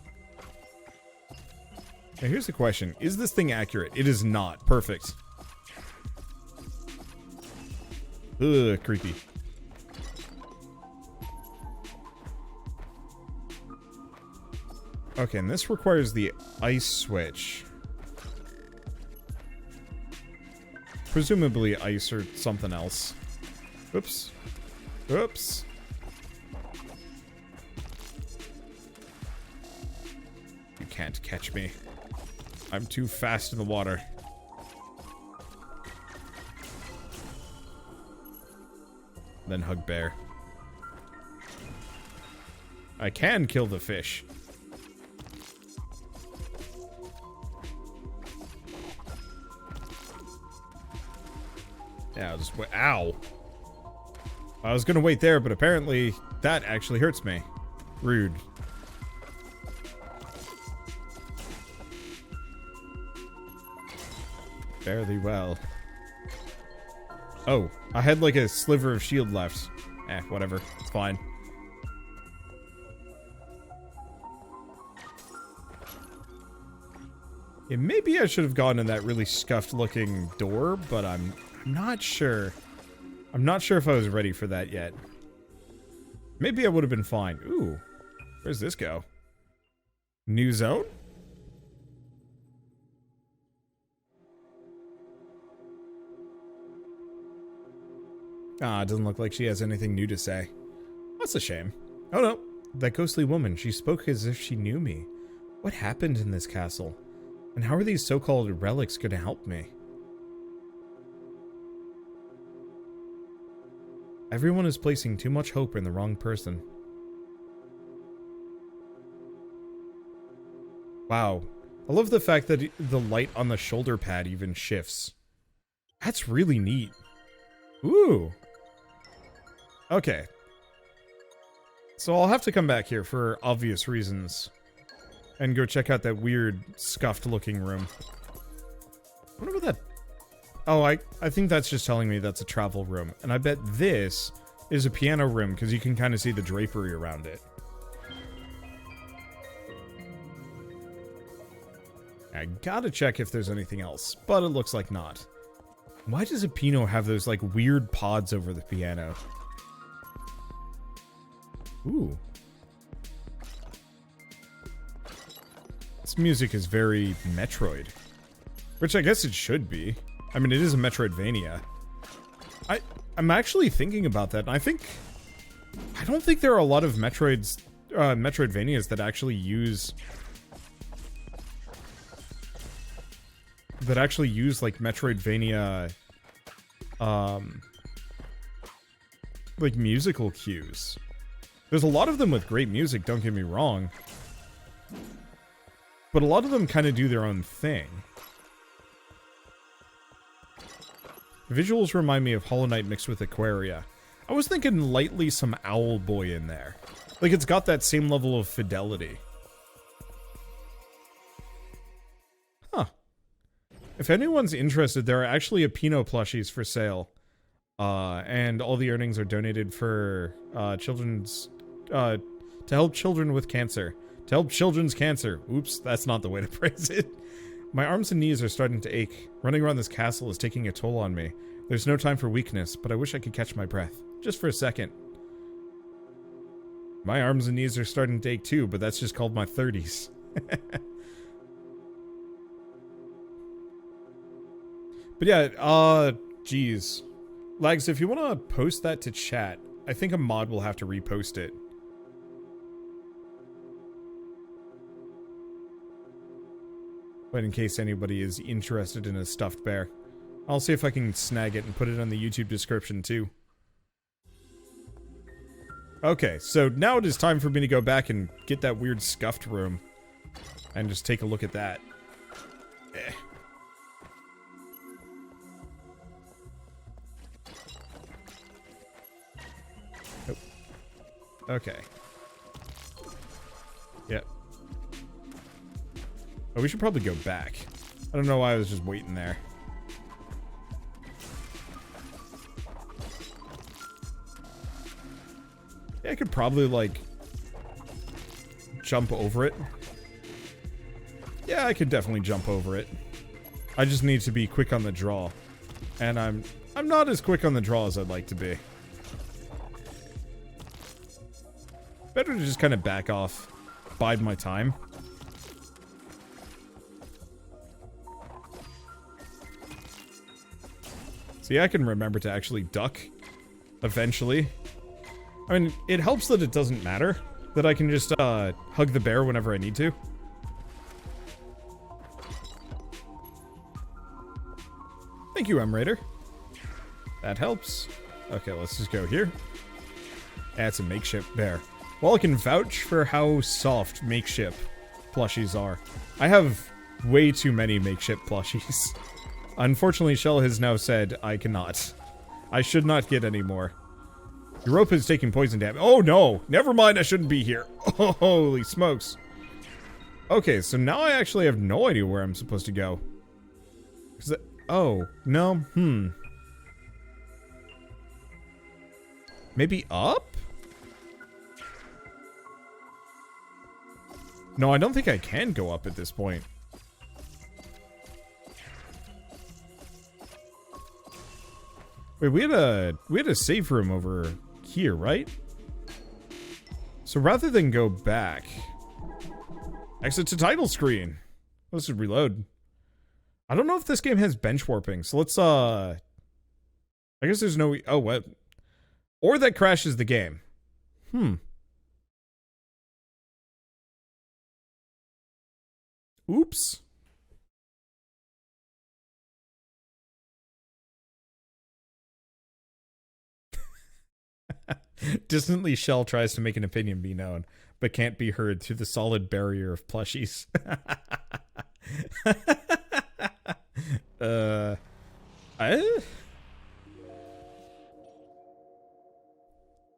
Now here's the question. Is this thing accurate? It is not. Perfect. Ugh, creepy. Okay, and this requires the ice switch. Presumably ice or something else. Oops. Oops. You can't catch me. I'm too fast in the water. Then hug bear. I can kill the fish. Yeah, I'll just wait. Ow. I was gonna wait there, but apparently that actually hurts me. Rude. Fare thee well. Oh, I had like a sliver of shield left. Eh, whatever. It's fine. Yeah, maybe I should have gone in that really scuffed looking door, but I'm not sure. I'm not sure if I was ready for that yet. Maybe I would have been fine. Ooh. Where's this go? New zone? Ah, it doesn't look like she has anything new to say. That's a shame. Oh no. That ghostly woman, she spoke as if she knew me. What happened in this castle? And how are these so-called relics going to help me? Everyone is placing too much hope in the wrong person. Wow. I love the fact that the light on the shoulder pad even shifts. That's really neat. Ooh. Okay. So I'll have to come back here for obvious reasons. And go check out that weird, scuffed looking room. I wonder what that... Oh, I think that's just telling me that's a travel room. And I bet this is a piano room, because you can kind of see the drapery around it. I gotta check if there's anything else, but it looks like not. Why does Apino have those, like, weird pods over the piano? Ooh. This music is very Metroid. Which I guess it should be. I mean, it is a Metroidvania. I'm actually thinking about that, and I don't think there are a lot of Metroidvanias that actually use... like, Metroidvania... like, musical cues. There's a lot of them with great music, don't get me wrong. But a lot of them kind of do their own thing. The visuals remind me of Hollow Knight mixed with Aquaria. I was thinking lightly some Owl Boy in there. Like, it's got that same level of fidelity. Huh. If anyone's interested, there are actually Apino plushies for sale. And all the earnings are donated for children's... to help children with cancer. To help children's cancer. Oops, that's not the way to phrase it. My arms and knees are starting to ache. Running around this castle is taking a toll on me. There's no time for weakness, but I wish I could catch my breath. Just for a second. My arms and knees are starting to ache too, but that's just called my 30s. But yeah, geez. Lags, if you want to post that to chat, I think a mod will have to repost it. But in case anybody is interested in a stuffed bear, I'll see if I can snag it and put it on the YouTube description too. Okay, so now it is time for me to go back and get that weird scuffed room. And just take a look at that. Eh. Nope. Okay. Yep. Oh, we should probably go back. I don't know why I was just waiting there. Yeah, I could probably, like... jump over it? Yeah, I could definitely jump over it. I just need to be quick on the draw. And I'm not as quick on the draw as I'd like to be. Better to just kind of back off. Bide my time. See, I can remember to actually duck. Eventually. I mean, it helps that it doesn't matter. That I can just, hug the bear whenever I need to. Thank you, M-Raider. That helps. Okay, let's just go here. That's a makeshift bear. Well, I can vouch for how soft makeshift plushies are. I have way too many makeshift plushies. Unfortunately, Shell has now said I cannot. I should not get any more. Europa is taking poison damage. Oh no! Never mind, I shouldn't be here. Oh, holy smokes. Okay, so now I actually have no idea where I'm supposed to go. Oh, no, Maybe up? No, I don't think I can go up at this point. Wait, we had a save room over here, right? So rather than go back, exit to title screen. Let's just reload. I don't know if this game has bench warping, so let's I guess there's no, oh what? Or that crashes the game. Oops. Distantly, Shell tries to make an opinion be known, but can't be heard through the solid barrier of plushies.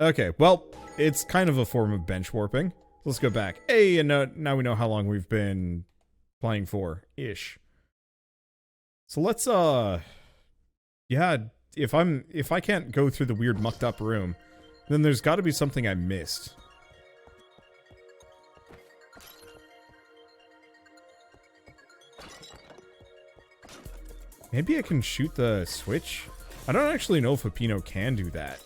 Okay, well, it's kind of a form of bench warping. Let's go back. Hey, and now we know how long we've been playing for, ish. So let's, yeah, if I can't go through the weird mucked up room, then there's got to be something I missed. Maybe I can shoot the switch? I don't actually know if Apino can do that.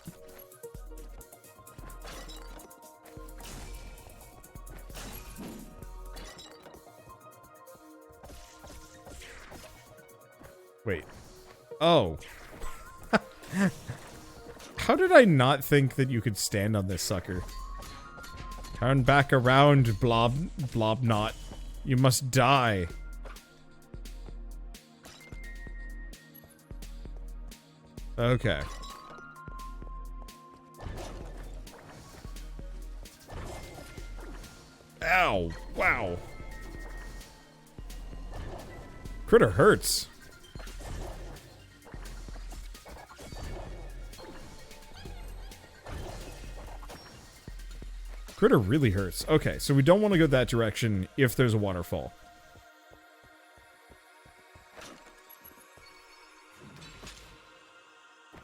Wait. Oh. How did I not think that you could stand on this sucker? Turn back around, Blobnot. You must die. Okay. Ow. Wow. Critter hurts. Critter really hurts. Okay, so we don't want to go that direction if there's a waterfall.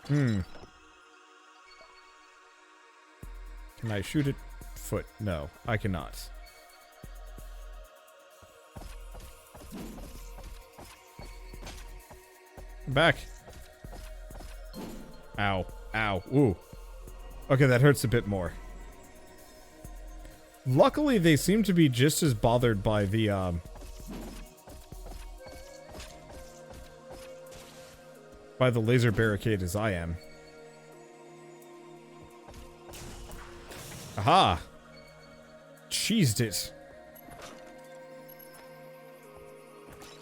Can I shoot it? Foot? No, I cannot. I'm back. Ow. Ow. Ooh. Okay, that hurts a bit more. Luckily, they seem to be just as bothered by the, by the laser barricade as I am. Aha! Cheesed it.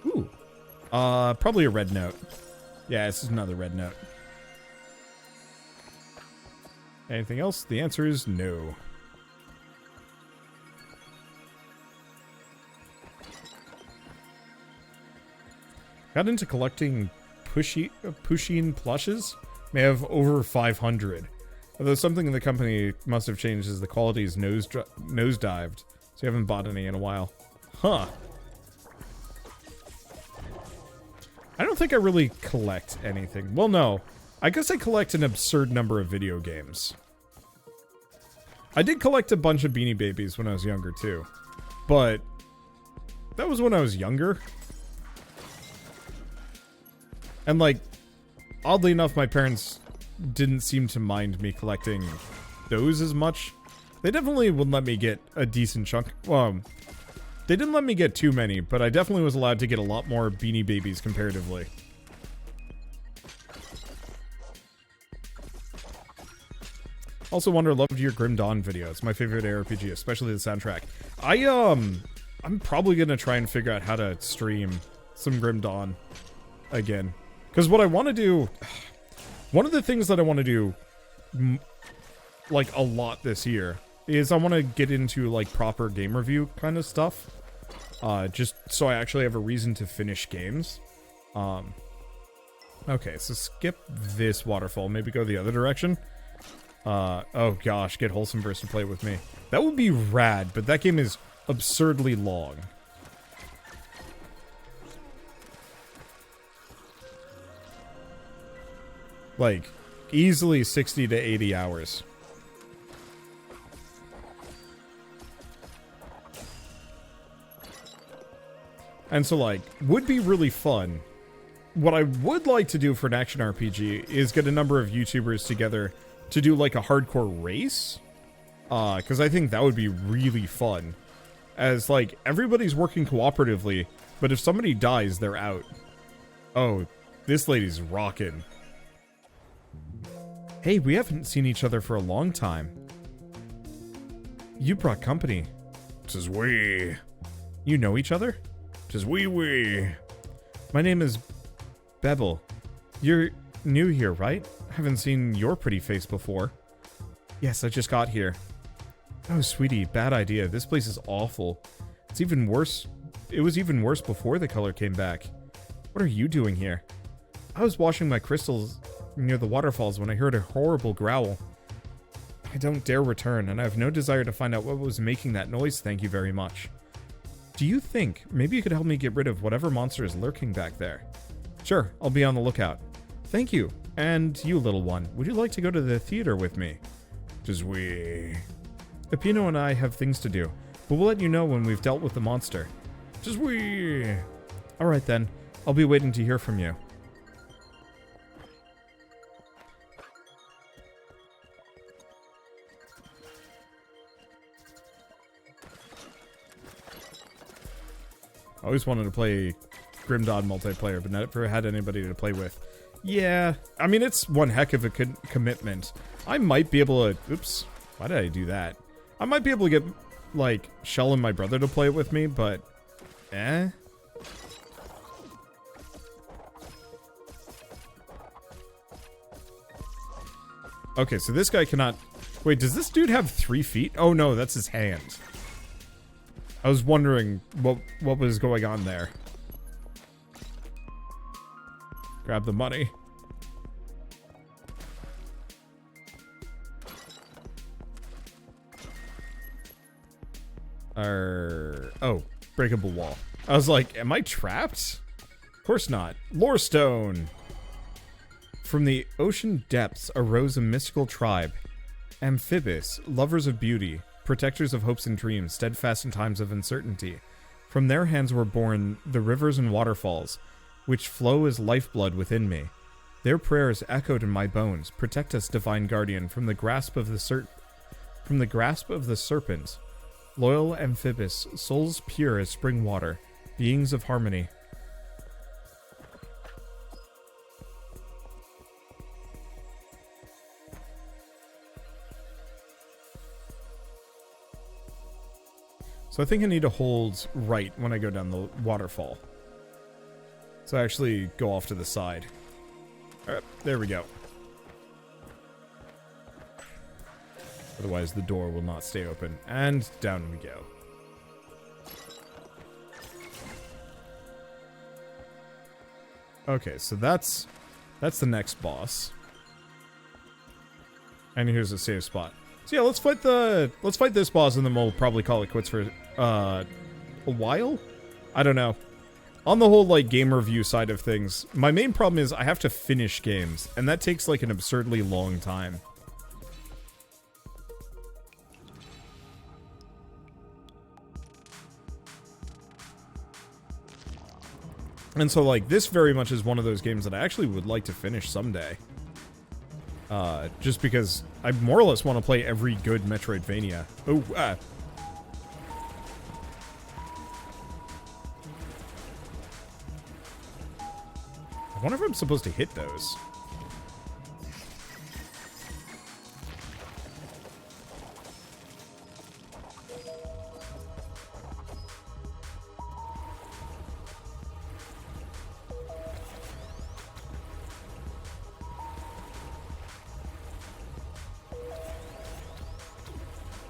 Ooh. Probably a red note. Yeah, this is another red note. Anything else? The answer is no. Got into collecting Pusheen plushes. May have over 500. Although something in the company must have changed as the quality's nosedived. So you haven't bought any in a while. Huh. I don't think I really collect anything. Well, no. I guess I collect an absurd number of video games. I did collect a bunch of Beanie Babies when I was younger, too. But that was when I was younger. And like, oddly enough, my parents didn't seem to mind me collecting those as much. They definitely wouldn't let me get a decent chunk. Well, they didn't let me get too many, but I definitely was allowed to get a lot more Beanie Babies comparatively. Also, Wonder, loved your Grim Dawn video. It's my favorite ARPG, especially the soundtrack. I'm probably gonna try and figure out how to stream some Grim Dawn again. Because what I want to do... One of the things that I want to do, like, a lot this year, is I want to get into, like, proper game review kind of stuff. Just so I actually have a reason to finish games. Okay, so skip this waterfall. Maybe go the other direction. Oh gosh, get Wholesomeverse to play with me. That would be rad, but that game is absurdly long. Like, easily 60 to 80 hours. And so, like, would be really fun. What I would like to do for an action RPG is get a number of YouTubers together to do, like, a hardcore race. Because I think that would be really fun. As, like, everybody's working cooperatively, but if somebody dies, they're out. Oh, this lady's rockin'. Hey, we haven't seen each other for a long time. You brought company. 'Tis we. You know each other? 'Tis we. My name is Bebel. You're new here, right? Haven't seen your pretty face before. Yes, I just got here. Oh, sweetie, bad idea. This place is awful. It's even worse. It was even worse before the color came back. What are you doing here? I was washing my crystals near the waterfalls when I heard a horrible growl. I don't dare return, and I have no desire to find out what was making that noise, thank you very much. Do you think maybe you could help me get rid of whatever monster is lurking back there? Sure, I'll be on the lookout. Thank you. And you, little one, would you like to go to the theater with me? 'Tis we. Apino and I have things to do, but we'll let you know when we've dealt with the monster. 'Tis we. Alright then, I'll be waiting to hear from you. I always wanted to play Grim Dawn multiplayer, but never had anybody to play with. Yeah, I mean, it's one heck of a commitment. I might be able to... Oops, why did I do that? I might be able to get, like, Shell and my brother to play with me, but... Eh? Okay, so this guy cannot... Wait, does this dude have 3 feet? Oh no, that's his hand. I was wondering what was going on there. Grab the money. Oh, breakable wall. I was like, am I trapped? Of course not. Lore stone. From the ocean depths arose a mystical tribe. Amphibous, lovers of beauty, protectors of hopes and dreams, steadfast in times of uncertainty. From their hands were born the rivers and waterfalls, which flow as lifeblood within me. Their prayers echoed in my bones. Protect us, divine guardian, from the grasp of the serpent. Loyal Amphibous, souls pure as spring water, beings of harmony. So I think I need to hold right when I go down the waterfall. So I actually go off to the side. Alright, there we go. Otherwise the door will not stay open. And down we go. Okay, so that's the next boss. And here's a safe spot. So yeah, let's fight this boss and then we'll probably call it quits for a while? I don't know. On the whole, like, game review side of things, my main problem is I have to finish games, and that takes, like, an absurdly long time. And so, like, this very much is one of those games that I actually would like to finish someday. Just because I more or less want to play every good Metroidvania. Oh, I wonder if I'm supposed to hit those.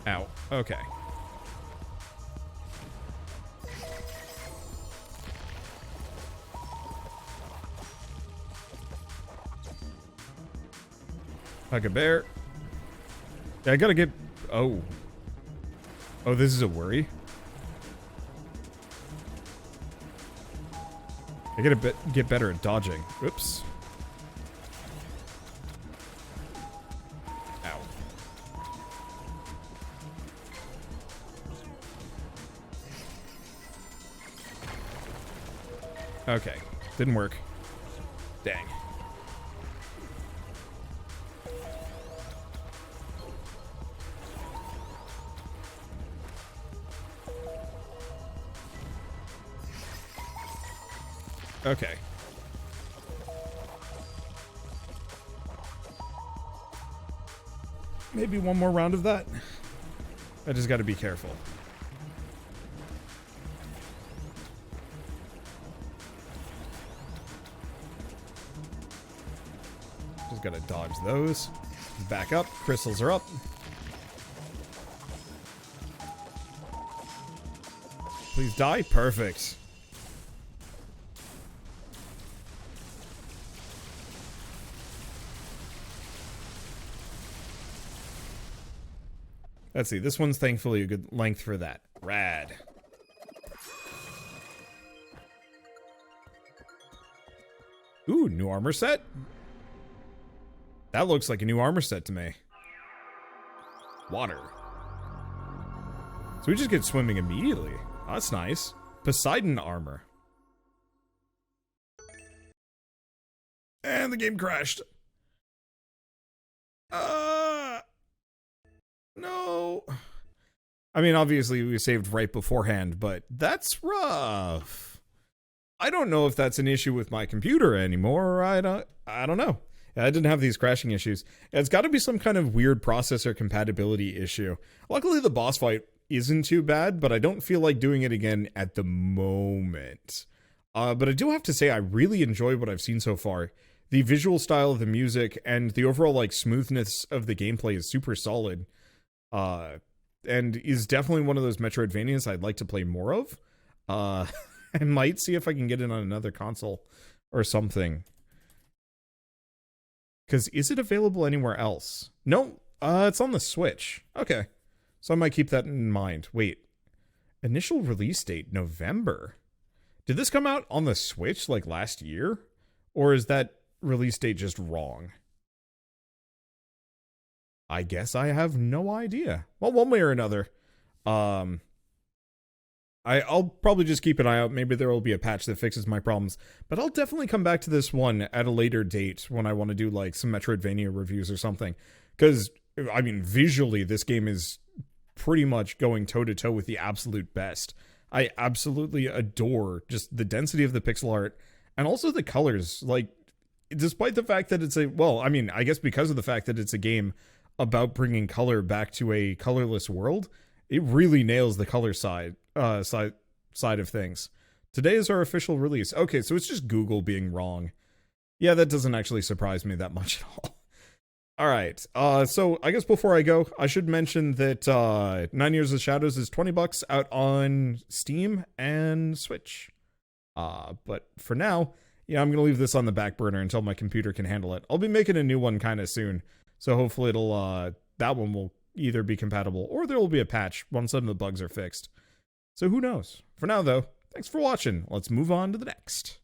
Ow. Okay. Like a bear. Yeah, I gotta get... Oh. Oh, this is a worry? I gotta get better at dodging. Oops. Ow. Okay. Didn't work. Dang. Okay. Maybe one more round of that. I just gotta be careful. Just gotta dodge those. Back up. Crystals are up. Please die. Perfect. Let's see, this one's thankfully a good length for that. Rad. Ooh, new armor set? That looks like a new armor set to me. Water. So we just get swimming immediately. Oh, that's nice. Poseidon armor. And the game crashed. No. I mean, obviously we saved right beforehand, but that's rough. I don't know if that's an issue with my computer anymore. I don't know. I didn't have these crashing issues. It's got to be some kind of weird processor compatibility issue. Luckily, the boss fight isn't too bad, but I don't feel like doing it again at the moment. But I do have to say, I really enjoy what I've seen so far. The visual style of the music and the overall like smoothness of the gameplay is super solid. And is definitely one of those Metroidvanias I'd like to play more of. I might see if I can get it on another console or something. Because is it available anywhere else? No, it's on the Switch. Okay, so I might keep that in mind. Wait, initial release date, November. Did this come out on the Switch like last year? Or is that release date just wrong? I guess I have no idea. Well, one way or another. I'll probably just keep an eye out. Maybe there will be a patch that fixes my problems. But I'll definitely come back to this one at a later date when I want to do like some Metroidvania reviews or something. Because, I mean, visually, this game is pretty much going toe-to-toe with the absolute best. I absolutely adore just the density of the pixel art and also the colors. Like, despite the fact that it's I guess because of the fact that it's a game about bringing color back to a colorless world, it really nails the color side of things. Today is our official release. Okay, so it's just Google being wrong. Yeah, that doesn't actually surprise me that much at all. All right, so I guess before I go, I should mention that 9 Years of Shadows is $20 out on Steam and Switch. But for now, yeah, I'm going to leave this on the back burner until my computer can handle it. I'll be making a new one kind of soon. So hopefully that one will either be compatible or there will be a patch once some of the bugs are fixed. So who knows? For now though, thanks for watching. Let's move on to the next.